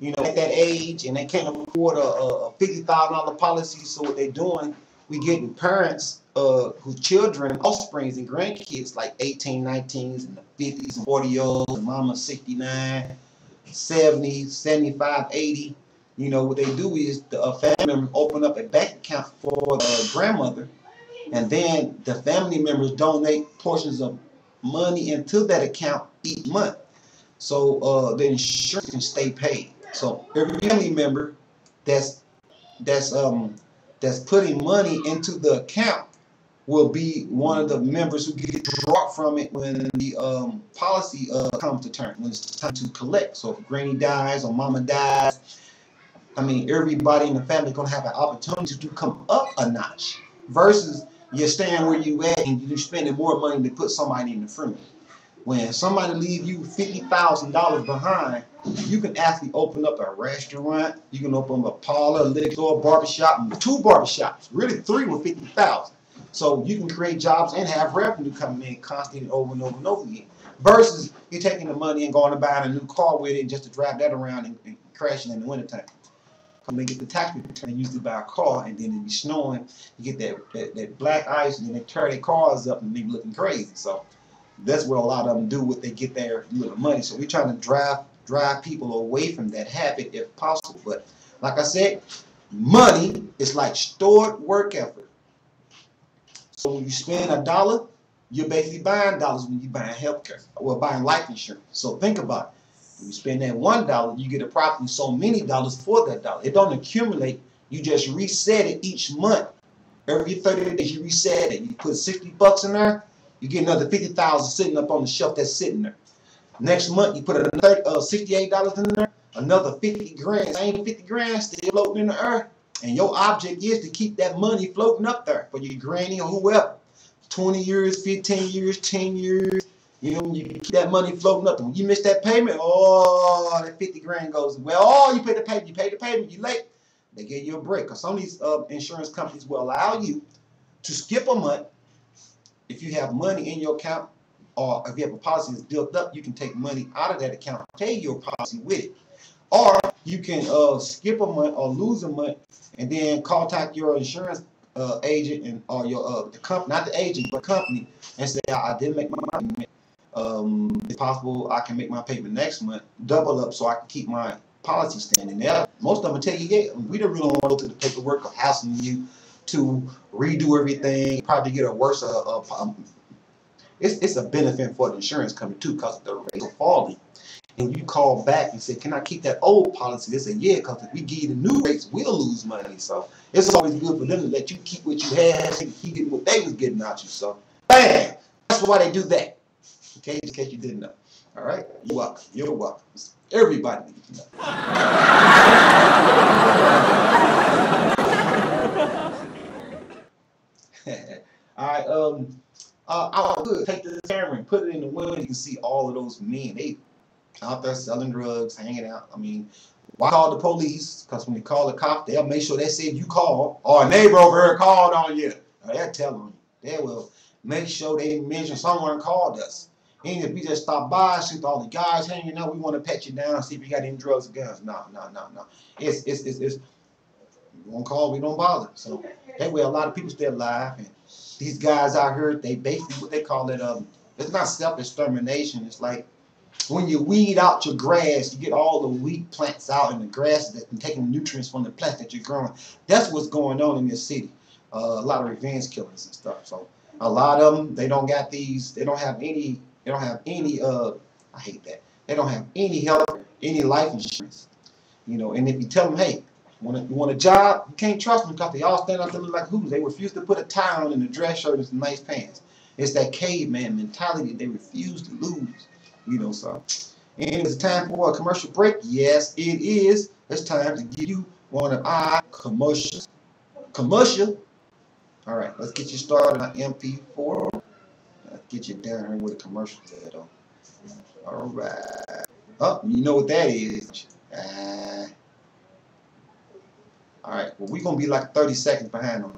at that age, and they can't afford a $50,000 policy. So what they're doing, we getting parents whose children, offsprings, and grandkids like 18, 19s, and the 50s and 40-year-olds, and mama 69, 70, 75, 80. What they do is the family members open up a bank account for the grandmother, and then the family members donate portions of money into that account each month, so the insurance can stay paid. So every family member that's putting money into the account will be one of the members who get dropped from it when the policy comes to term, when it's time to collect. So if granny dies or mama dies, everybody in the family is going to have an opportunity to come up a notch, versus you're staying where you at and you're spending more money to put somebody in the funeral. When somebody leave you $50,000 behind, you can actually open up a restaurant, you can open up a parlor, a liquor store, a barbershop, and 2 barbershops, really 3 with 50,000. So you can create jobs and have revenue coming in constantly over and over and over again. Versus you taking the money and going to buy a new car with it just to drive that around and crashing in the wintertime. Come and get the tax return, they usually buy a car, and then it be snowing, you get that black ice, and then they tear their cars up and they be looking crazy. So that's what a lot of them do with they get their little money. So we're trying to drive people away from that habit if possible. But like I said, money is like stored work effort. So when you spend $1, you're basically buying dollars when you're buying healthcare or buying life insurance. So think about it. When you spend that $1, you get approximately so many dollars for that dollar. It don't accumulate. You just reset it each month. Every 30 days you reset it. You put $60 in there, you get another 50,000 sitting up on the shelf that's sitting there. Next month you put another $68 in there, another 50 grand. Same 50 grand still floating in the earth. And your object is to keep that money floating up there for your granny or whoever. 20 years, 15 years, 10 years. You keep that money floating up. When you miss that payment, that 50 grand goes. Well, you pay the payment, you late. They give you a break. Because some of these insurance companies will allow you to skip a month if you have money in your account, or if you have a policy that's built up, you can take money out of that account, pay your policy with it. Or you can skip a month or lose a month and then contact your insurance agent or your the company, not the agent, but company, and say, I didn't make my payment. It's possible I can make my payment next month, double up, so I can keep my policy standing there. Most of them tell you, yeah, we don't really want to go through the paperwork of hassling you to redo everything, probably get a worse. It's a benefit for the insurance company too, because the rates are falling. And you call back and say, can I keep that old policy? They say, yeah, because if we give you the new rates, we'll lose money. So it's always good for them to let you keep what you had and keep getting what they was getting out you. So, bam! That's why they do that. Okay, just in case you didn't know. All right? You're welcome. You're welcome. Everybody needs to know. All right. I could take the camera and put it in the window. You can see all of those men. They out there selling drugs, hanging out. Why call the police? Because when you call the cop, they'll make sure they said you called, or a neighbor over here called on you. Or they'll tell on you. They will make sure they mention someone called us. And if we just stop by, see all the guys hanging out, we want to pat you down, see if you got any drugs or guns. No. It's we don't call, we don't bother. So that way a lot of people stay alive. And these guys out here, they basically what they call it, it's not self-extermination. It's like when you weed out your grass, you get all the weed plants out in the grass that's taking nutrients from the plants that you're growing. That's what's going on in this city. a lot of revenge killings and stuff. So a lot of them, they don't got these. They don't have any. They don't have any. I hate that. They don't have any health, any life insurance. You know, and if you tell them, hey, you want a job, you can't trust them because they all stand out there look like who's. They refuse to put a tie on and a dress shirt and some nice pants. It's that caveman mentality they refuse to lose. You know, so. And it's time for a commercial break. Yes, it is. It's time to give you one of our commercials. Commercial. All right, let's get you started on MP4. Let's get you down here with a commercial there, though. All right. Oh, you know what that is. All right. Well, we're gonna be like 30 seconds behind them.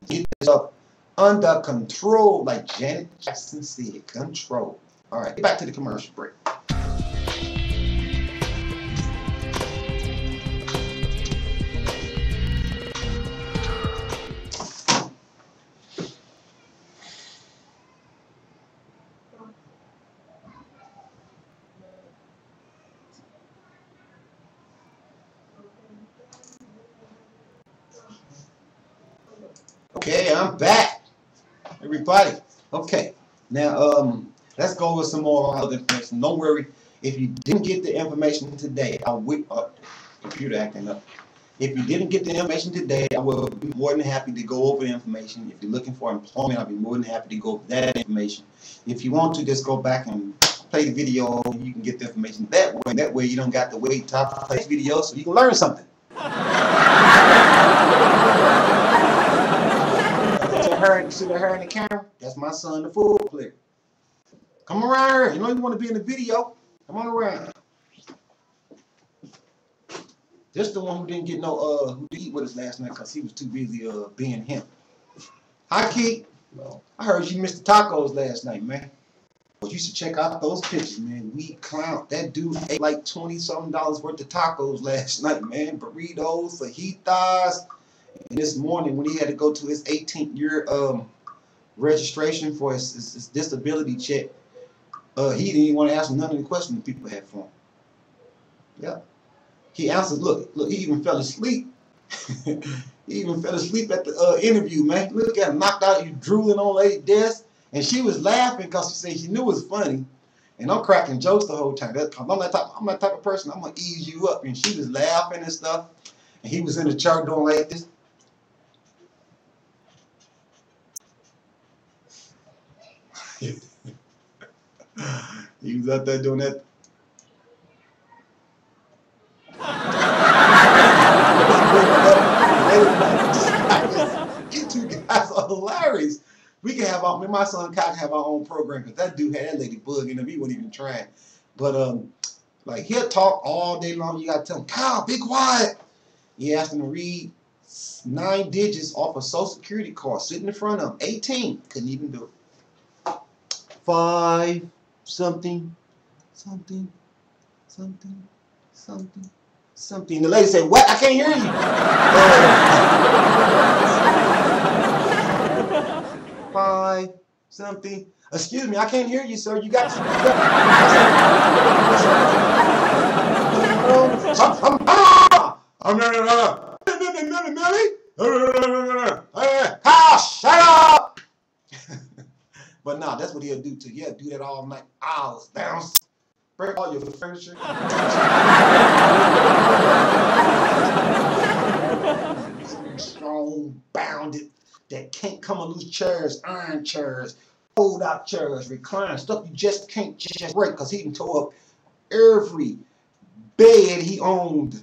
Get this up under control, like Janet Jackson said. Control. All right. Get back to the commercial break. Okay, I'm back, everybody. Okay, now let's go with some more other information. Don't worry, if you didn't get the information today, I will. Computer acting up. If you didn't get the information today, I will be more than happy to go over the information. If you're looking for employment, I'll be more than happy to go over that information. If you want to, just go back and play the video. You can get the information that way. That way, you don't got to wait to play the video, so you can learn something. See her in the camera? That's my son, the football player. Come around here. You know you want to be in the video. Come on around. This the one who didn't get no who did eat with us last night because he was too busy being him. Hi, Keith. Well, I heard you missed the tacos last night, man. Well, you should check out those pictures, man. We clown. That dude ate like $20-something worth of tacos last night, man. Burritos, fajitas. And this morning, when he had to go to his 18th year registration for his disability check, he didn't even want to answer none of the questions the people had for him. Yeah. He answered, look, he even fell asleep. He even fell asleep at the interview, man. Look at him, knocked out, you drooling on lady desk. And she was laughing because she said she knew it was funny. And I'm cracking jokes the whole time. I'm that type of person, I'm going to ease you up. And she was laughing and stuff. And he was in the chair doing like this. He was out there doing that. You two guys are hilarious. We can have me and my son Kyle can have our own program because that dude had that lady bugging him. He wasn't even trying. But like he'll talk all day long. You gotta tell him, Kyle, be quiet. He asked him to read 9 digits off a Social Security card sitting in front of him. 18. Couldn't even do it. 5 something. The lady said, what? I can't hear you. 5 something. Excuse me, I can't hear you, sir. You got to shut up. But nah, that's what he'll do to you. He'll do that all night. Hours, bounce, break all your furniture. Strong, bounded, that can't come on loose chairs, iron chairs, fold out chairs, recline, stuff you just can't just break because he can tore up every bed he owned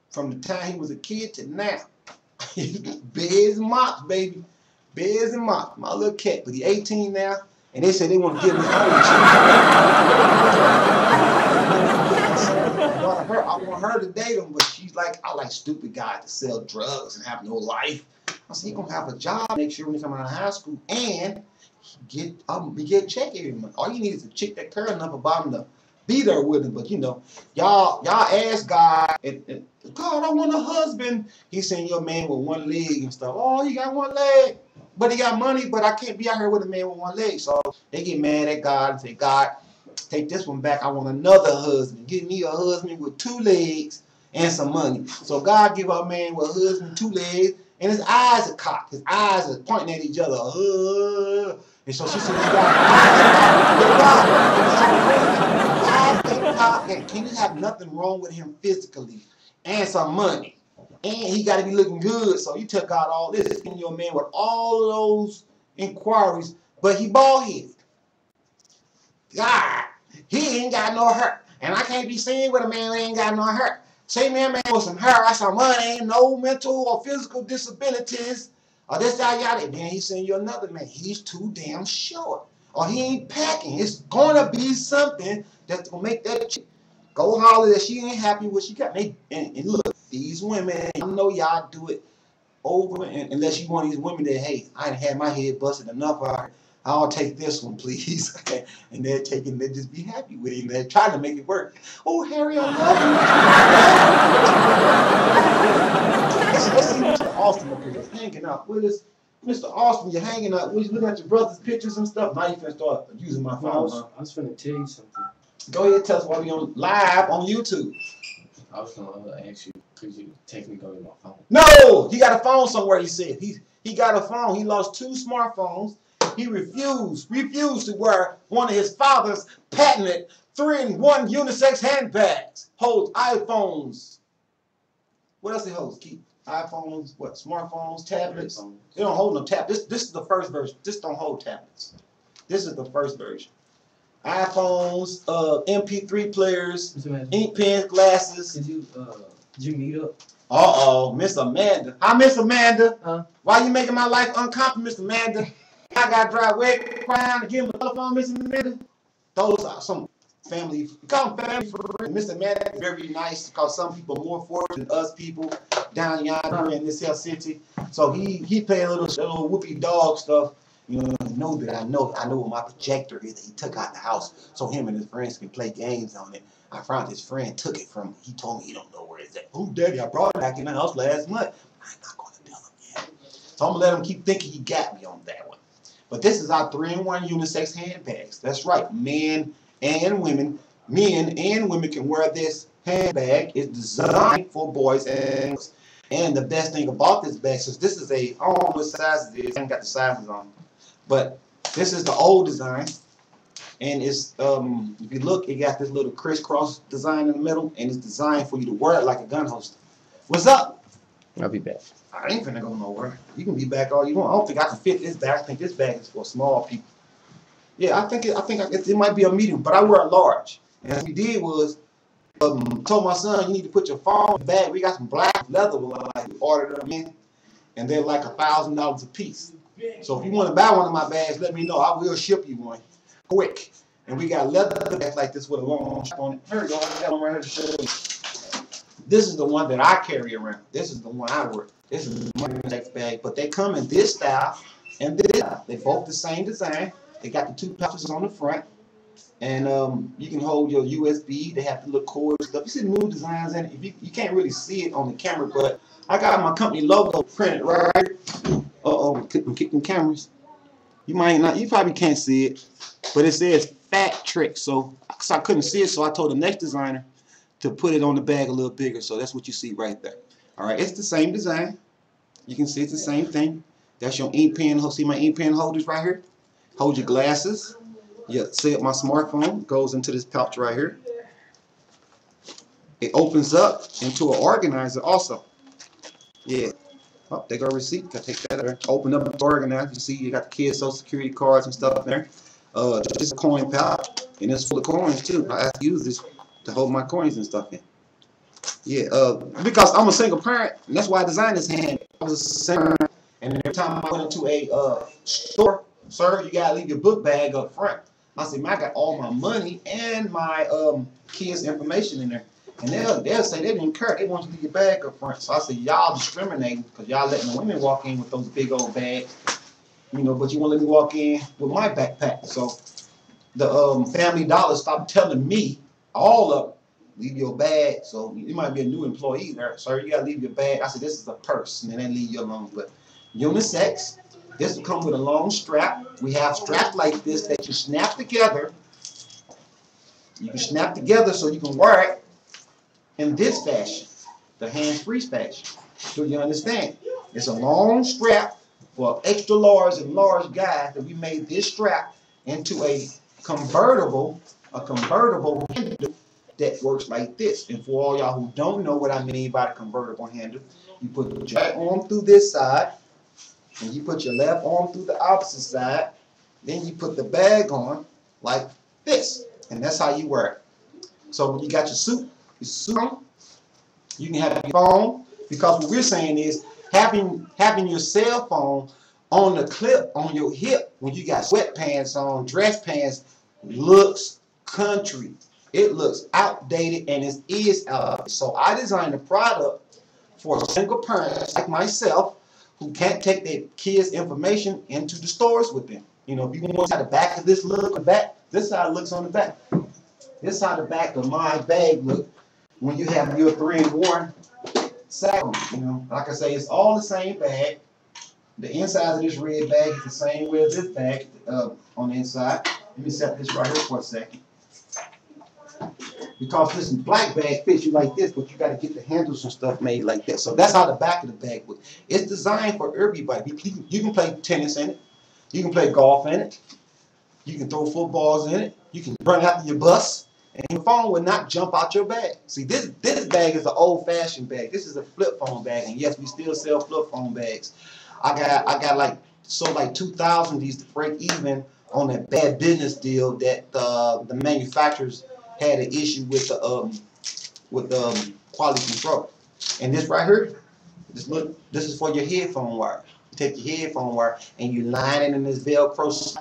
from the time he was a kid to now. Beds and mops, baby. Beds and mops. My little cat, but he's 18 now, and they said they want to give him his own shit. I want her to date him, but she's like, I like stupid guys that sell drugs and have no life. I said, you're going to have a job next year when you come out of high school, and get a check every month. All you need is a chick that care enough about him to be there with him. But you know, y'all ask God, God, I want a husband. He's saying you're a man with 1 leg and stuff. Oh, you got 1 leg, but he got money, but I can't be out here with a man with 1 leg. So they get mad at God and say, God, take this one back. I want another husband. Give me a husband with 2 legs and some money. So God give a man with a husband 2 legs and his eyes are cocked. His eyes are pointing at each other. And so she said, "You got eyes cocked, and can you have nothing wrong with him physically and some money, and he got to be looking good." So you took out all this, and your man with all of those inquiries, but he bald-headed. God, he ain't got no hurt. And I can't be seen with a man who ain't got no hurt. Say me a man with some hurt, some money, no mental or physical disabilities, or this, that, yada. Then he send you another man. He's too damn short. Or he ain't packing. It's gonna be something that's gonna make that chick go holler that she ain't happy with what she got. And look, these women, I know y'all do it over, and unless you one of these women that, hey, I ain't had my head busted enough. I'll take this one, please. And they're taking, they just be happy with it. And they're trying to make it work. Oh, Harry, I love you. Let's see Mr. Austin up here hanging out with us. Mr. Austin, you're hanging out. We're looking at your brother's pictures and stuff. Now you finna start using my phone. I was finna tell you something. Go ahead, tell us why we on live on YouTube. I was gonna ask you, could you take me go to my phone? No, he got a phone somewhere. He said he got a phone. He lost 2 smartphones. He refused to wear one of his father's patented 3-in-1 unisex handbags. Holds iPhones. What else it holds? Keep iPhones, what? Smartphones, tablets. They don't hold no tablets. This is the first version. This don't hold tablets. This is the first version. iPhones, MP3 players, ink pens, glasses. Did you meet up? Miss Amanda. Hi, Miss Amanda. Huh? Why you making my life uncomfortable, Miss Amanda? I got to drive way around to give him a telephone, Miss Amanda. Those are some family. Call them family friends. Miss Amanda is very nice because some people are more fortunate than us people down yonder in this here city. So he play a little whoopee dog stuff. You know that I know what my projector is that he took out the house so him and his friends can play games on it. I found his friend took it from him. He told me he don't know where it's at. Oh, Daddy, I brought it back in the house last month. I'm not going to tell him yet. So I'm going to let him keep thinking he got me on that one. But this is our 3-in-1 unisex handbags. That's right. Men and women can wear this handbag. It's designed for boys and girls. And the best thing about this bag, since this is I don't know what size it is. I ain't got the sizes on. But this is the old design. And it's, if you look, it got this little crisscross design in the middle, and it's designed for you to wear it like a gun holster. What's up? I'll be back. I ain't finna go nowhere. You can be back all you want. I don't think I can fit this bag. I think this bag is for small people. Yeah, I think it might be a medium, but I wear a large. And what we did was, told my son, you need to put your phone in the bag. We got some black leather, like we ordered them in, and they're like $1,000 a piece. So if you want to buy one of my bags, let me know. I will ship you one. Quick. And we got leather bags like this with a long strap on it. Here we go. I got one right here to show you. This is the one that I carry around. This is the one I wear. This is my next bag. But they come in this style and this style. They're both the same design. They got the 2 pouches on the front. And you can hold your USB. They have the little cord stuff. You see the new designs in it. You can't really see it on the camera, but I got my company logo printed right here. I'm kicking cameras. You probably can't see it, but it says Fat Trick. So I couldn't see it, so I told the next designer to put it on the bag a little bigger. So that's what you see right there. All right, it's the same design. You can see it's the same thing. That's your ink pen. See my ink pen holders right here? Hold your glasses. Yeah, see my smartphone goes into this pouch right here. It opens up into an organizer also. Yeah. Oh, there go a receipt. Can take that there. Open up the organizer. You see you got the kids' social security cards and stuff in there. This coin pouch, and it's full of coins too. I have to use this to hold my coins and stuff in. Yeah, because I'm a single parent, and that's why I designed this hand. I was a single parent, and every time I went into a store, sir, you gotta leave your book bag up front. I said, man, I got all my money and my kids' information in there. And they'll say they didn't care. They want you to leave your bag up front. So I said, y'all discriminating because y'all letting the women walk in with those big old bags. You know, but you won't let me walk in with my backpack. So the Family Dollar stopped telling me all up, leave your bag. So you might be a new employee there. Sir, you got to leave your bag. I said, this is a purse. And then they leave you alone. But unisex, this will come with a long strap. We have straps like this that you snap together. You can snap together so you can wear it in this fashion, the hands-free fashion. Do you understand? It's a long strap for extra large and large guys that we made this strap into a convertible handle that works like this. And for all y'all who don't know what I mean by the convertible handle, you put your right arm through this side, and you put your left arm through the opposite side. Then you put the bag on like this, and that's how you wear it. So when you got your suit on, you can have your phone, because what we're saying is having your cell phone on the clip on your hip when you got sweatpants on, dress pants, looks country. It looks outdated, and it is outdated. So I designed a product for single parents like myself who can't take their kids' information into the stores with them. You know, if you want to see how the back of this look on the back, this is how it looks on the back. This is how the back of my bag look when you have your 3-in-1 sack. You know, like I say, it's all the same bag. The inside of this red bag is the same way as this bag on the inside. Let me set this right here for a second. Because this black bag fits you like this, but you got to get the handles and stuff made like that. So that's how the back of the bag looks. It's designed for everybody. You can play tennis in it. You can play golf in it. You can throw footballs in it. You can run after your bus, and your phone will not jump out your bag. See, this bag is an old-fashioned bag. This is a flip phone bag, and yes, we still sell flip phone bags. I got like 2,000 of these to break even on that bad business deal that the manufacturers had an issue with the quality control. And this right here, this is for your headphone wire. You take your headphone wire and you line it in this Velcro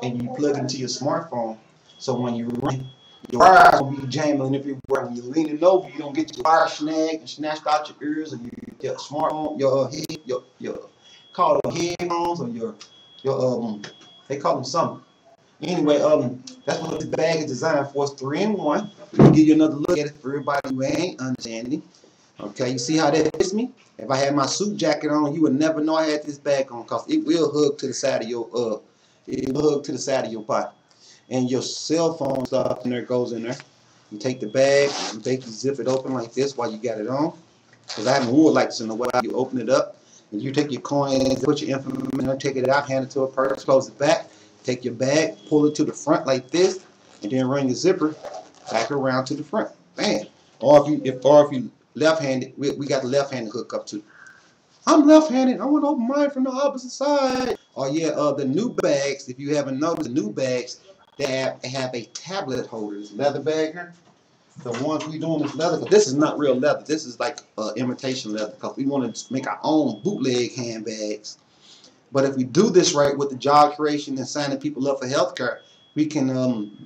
and you plug it into your smartphone. So when you run, your wire will be jamming everywhere. When you're leaning over, you don't get your wire snagged and snatched out your ears, or your smartphone, your call them headphones, or your they call them something. Anyway, that's what the bag is designed for. It's 3-in-1. Let me give you another look at it for everybody who ain't understanding. Okay, you see how that fits me? If I had my suit jacket on, you would never know I had this bag on, because it will hug to the side of your body. And your cell phone stuff in there goes in there. You take the bag, you zip it open like this while you got it on. Because I haven't worn like this in a while. You open it up, and you take your coins, put your information, take it out, hand it to a person, close it back. Take your bag, pull it to the front like this, and then run your zipper back around to the front. Bam. Or if you left-handed, we got the left-handed hookup too. I'm left-handed. I want to open mine from the opposite side. Oh yeah, the new bags. If you haven't noticed, the new bags they have a tablet holder. This leather bag here. The ones we doing is leather, but this is not real leather. This is like imitation leather, because we want to make our own bootleg handbags. But if we do this right with the job creation and signing people up for healthcare, we can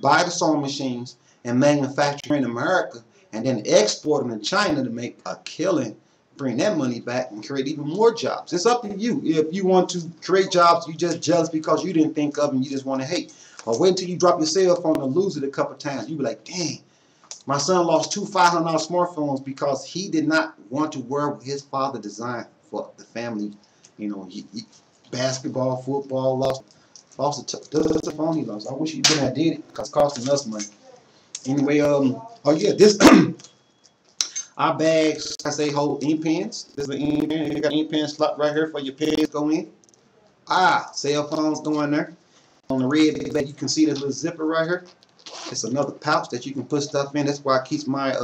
buy the sewing machines and manufacture in America, and then export them to China to make a killing, bring that money back, and create even more jobs. It's up to you. If you want to create jobs, you just jealous because you didn't think of them, you just want to hate. Or wait until you drop your cell phone and lose it a couple times. You be like, dang, my son lost 2 $500 smartphones because he did not want to wear what his father designed for the family. You know, basketball, football, lost the phone he lost. I wish he didn't have did it, because it's costing us money. Anyway, oh yeah, this our bags, I say, hold ink pens. This is an ink pen. You got an ink pen slot right here for your pens go in. Cell phones go in there. On the red bag, you can see this little zipper right here. It's another pouch that you can put stuff in. That's why I keep my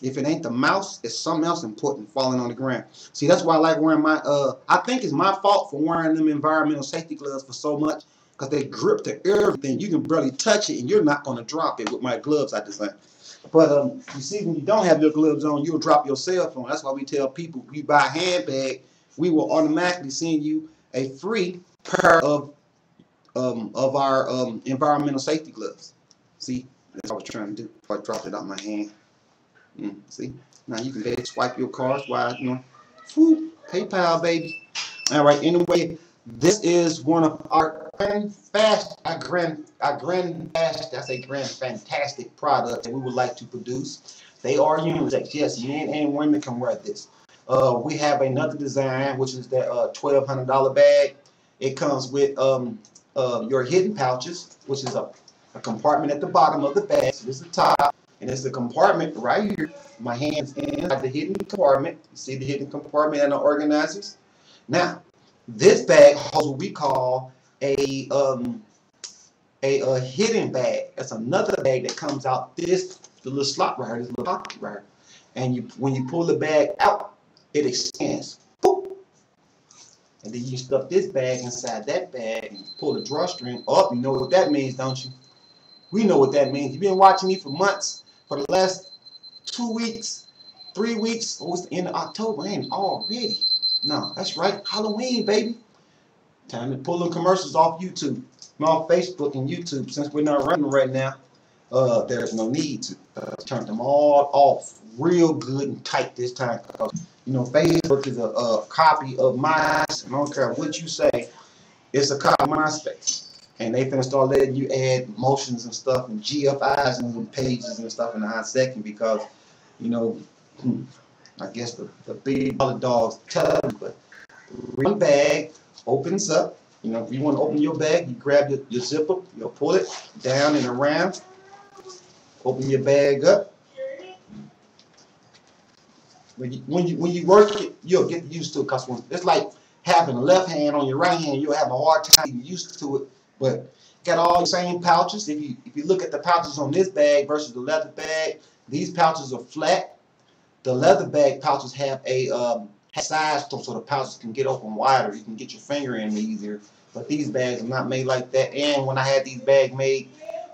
if it ain't the mouse, it's something else important falling on the ground. See, that's why I like wearing my, I think it's my fault for wearing them environmental safety gloves for so much, because they grip to everything. You can barely touch it, and you're not going to drop it with my gloves I designed. But you see, when you don't have your gloves on, you'll drop your cell phone. That's why we tell people, if you buy a handbag, we will automatically send you a free pair of our environmental safety gloves. See, that's what I was trying to do before I dropped it out my hand. See, now you can swipe your cards while, you know, whoop, PayPal, baby. All right, anyway, this is one of our fantastic product that we would like to produce. They are unisex. Yes, men and women can wear this. We have another design, which is that $1,200 bag. It comes with your hidden pouches, which is a compartment at the bottom of the bag. So this is the top. And it's a compartment right here. My hand's inside the hidden compartment. You see the hidden compartment and the organizers. Now, this bag holds what we call a hidden bag. That's another bag that comes out the little slot right here, this little pocket right here. And when you pull the bag out, it expands. Boop. And then you stuff this bag inside that bag and pull the drawstring up. You know what that means, don't you? We know what that means. You've been watching me for months, for the last 2 weeks, 3 weeks. Oh, it's the end of October, ain't it? Already. No, that's right. Halloween, baby. Time to pull them commercials off YouTube. I'm on Facebook and YouTube. Since we're not running right now, there's no need to turn them all off real good and tight this time. You know, Facebook is a copy of MySpace. I don't care what you say. It's a copy of MySpace. And they finna start letting you add motions and stuff and GFIs and pages and stuff in a hot second because, you know, I guess the big dollar dogs tell you, but one bag opens up. You know, if you want to open your bag, you grab your zipper, you'll pull it down and around, open your bag up. When you work it, you'll get used to it because it's like having a left hand on your right hand. You'll have a hard time getting used to it. But got all the same pouches. If you look at the pouches on this bag versus the leather bag, these pouches are flat. The leather bag pouches have a size so the pouches can get open wider. You can get your finger in easier. But these bags are not made like that. And when I had these bags made,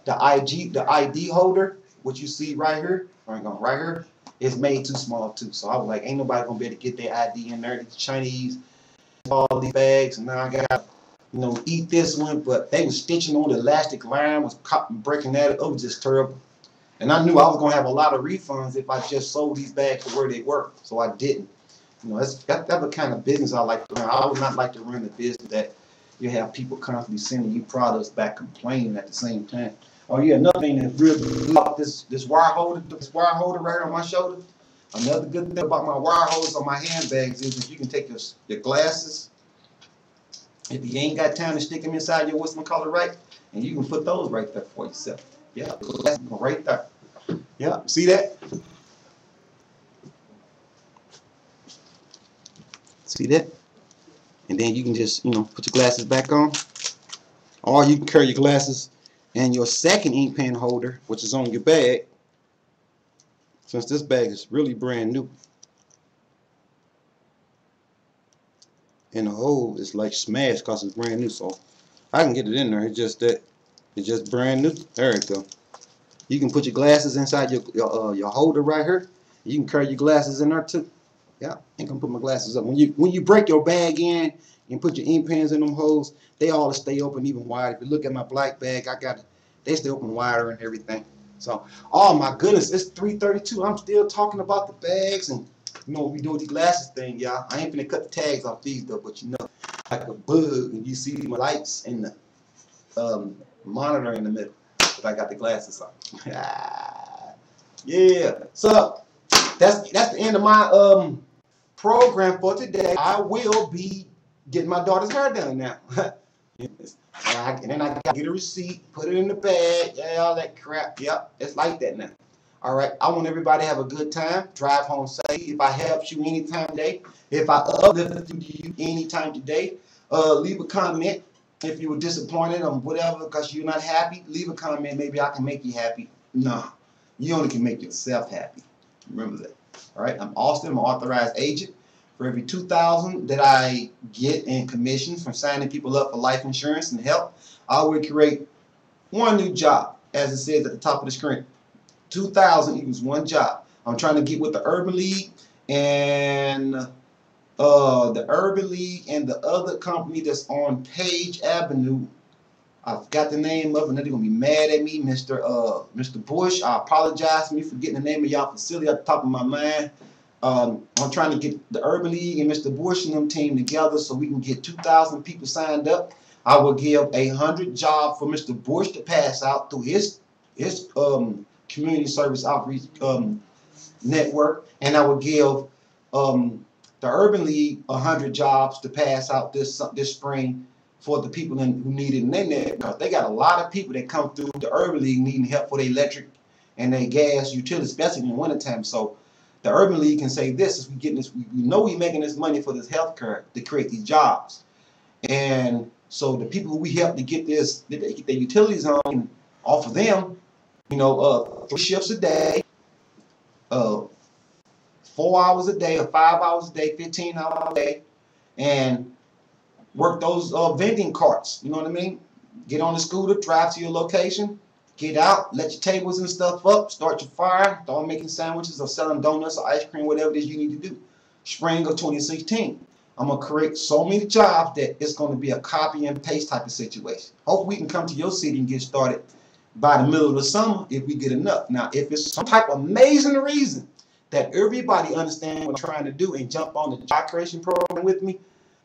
the ID holder, what you see right here, right here, is made too small too. So I was like, ain't nobody gonna be able to get their ID in there. These Chinese, all these bags, and now I got, you know, eat this one. But they were stitching on the elastic line, was breaking that. It was just terrible. And I knew I was gonna have a lot of refunds if I just sold these bags for where they were. So I didn't. You know, that's the kind of business I like to run. I would not like to run a business that you have people constantly sending you products back complaining at the same time. Oh yeah, another thing that's real good about this wire holder right here on my shoulder. Another good thing about my wire holders on my handbags is that you can take your glasses, if you ain't got time to stick them inside your whatchamacallit, right, and you can put those right there for yourself. Yeah, right there. Yeah, see that? See that? And then you can just, you know, put your glasses back on. Or you can carry your glasses and your second ink pen holder, which is on your bag, since this bag is really brand new. And the hole is like smashed because it's brand new, so I can get it in there. It's just that it's just brand new. There it go. You can put your glasses inside your holder right here. You can carry your glasses in there too. Yeah, ain't gonna put my glasses up. When you break your bag in and put your ink pens in them holes, they all stay open even wider. If you look at my black bag, they stay open wider and everything. So, oh my goodness, it's 3:32. I'm still talking about the bags and, you know, we do the glasses thing, y'all. I ain't finna cut the tags off these though, but you know, like a bug, and you see my lights and the monitor in the middle. But I got the glasses on. Yeah. So that's the end of my program for today. I will be getting my daughter's hair done now. And then I gotta get a receipt, put it in the bag, yeah, all that crap. Yep, it's like that now. All right, I want everybody to have a good time. Drive home safe. If I helped you anytime today, if I uplifted you anytime today, leave a comment. If you were disappointed or whatever because you're not happy, leave a comment. Maybe I can make you happy. No, you only can make yourself happy. Remember that. All right, I'm Austin. I'm an authorized agent. For every $2,000 that I get in commissions from signing people up for life insurance and health, I will create one new job, as it says at the top of the screen. 2,000 equals one job. I'm trying to get with the Urban League and the other company that's on Page Avenue. I forgot the name of it, and they're gonna be mad at me, Mr. Bush. I apologize to me for getting the name of y'all facility at the top of my mind. I'm trying to get the Urban League and Mr. Bush and them team together so we can get 2,000 people signed up. I will give 100 jobs for Mr. Bush to pass out through his community service outreach network, and I will give the Urban League 100 jobs to pass out this spring for the people who need it in their network. Because they got a lot of people that come through the Urban League needing help for their electric and they gas utilities, especially in the wintertime. So the Urban League can say this: is we getting this, we know we making this money for this healthcare to create these jobs, and so the people who we help to get this, get the utilities on, and offer them, 3 shifts a day, uh, 4 hours a day, or 5 hours a day, 15 hours a day, and work those vending carts. You know what I mean? Get on the scooter, drive to your location, get out, let your tables and stuff up, start your fire, start making sandwiches or selling donuts or ice cream, whatever it is you need to do. Spring of 2016, I'm gonna create so many jobs that it's gonna be a copy and paste type of situation. Hopefully we can come to your city and get started by the middle of the summer if we get enough. Now, if it's some type of amazing reason that everybody understands what I'm trying to do and jump on the job creation program with me,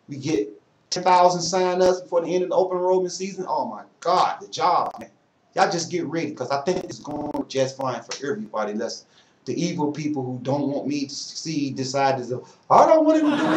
we get 10,000 sign-ups before the end of the open enrollment season. Oh my God, the job, man. Y'all just get ready, because I think it's going just fine for everybody. Unless the evil people who don't want me to succeed decide to, I don't want him to do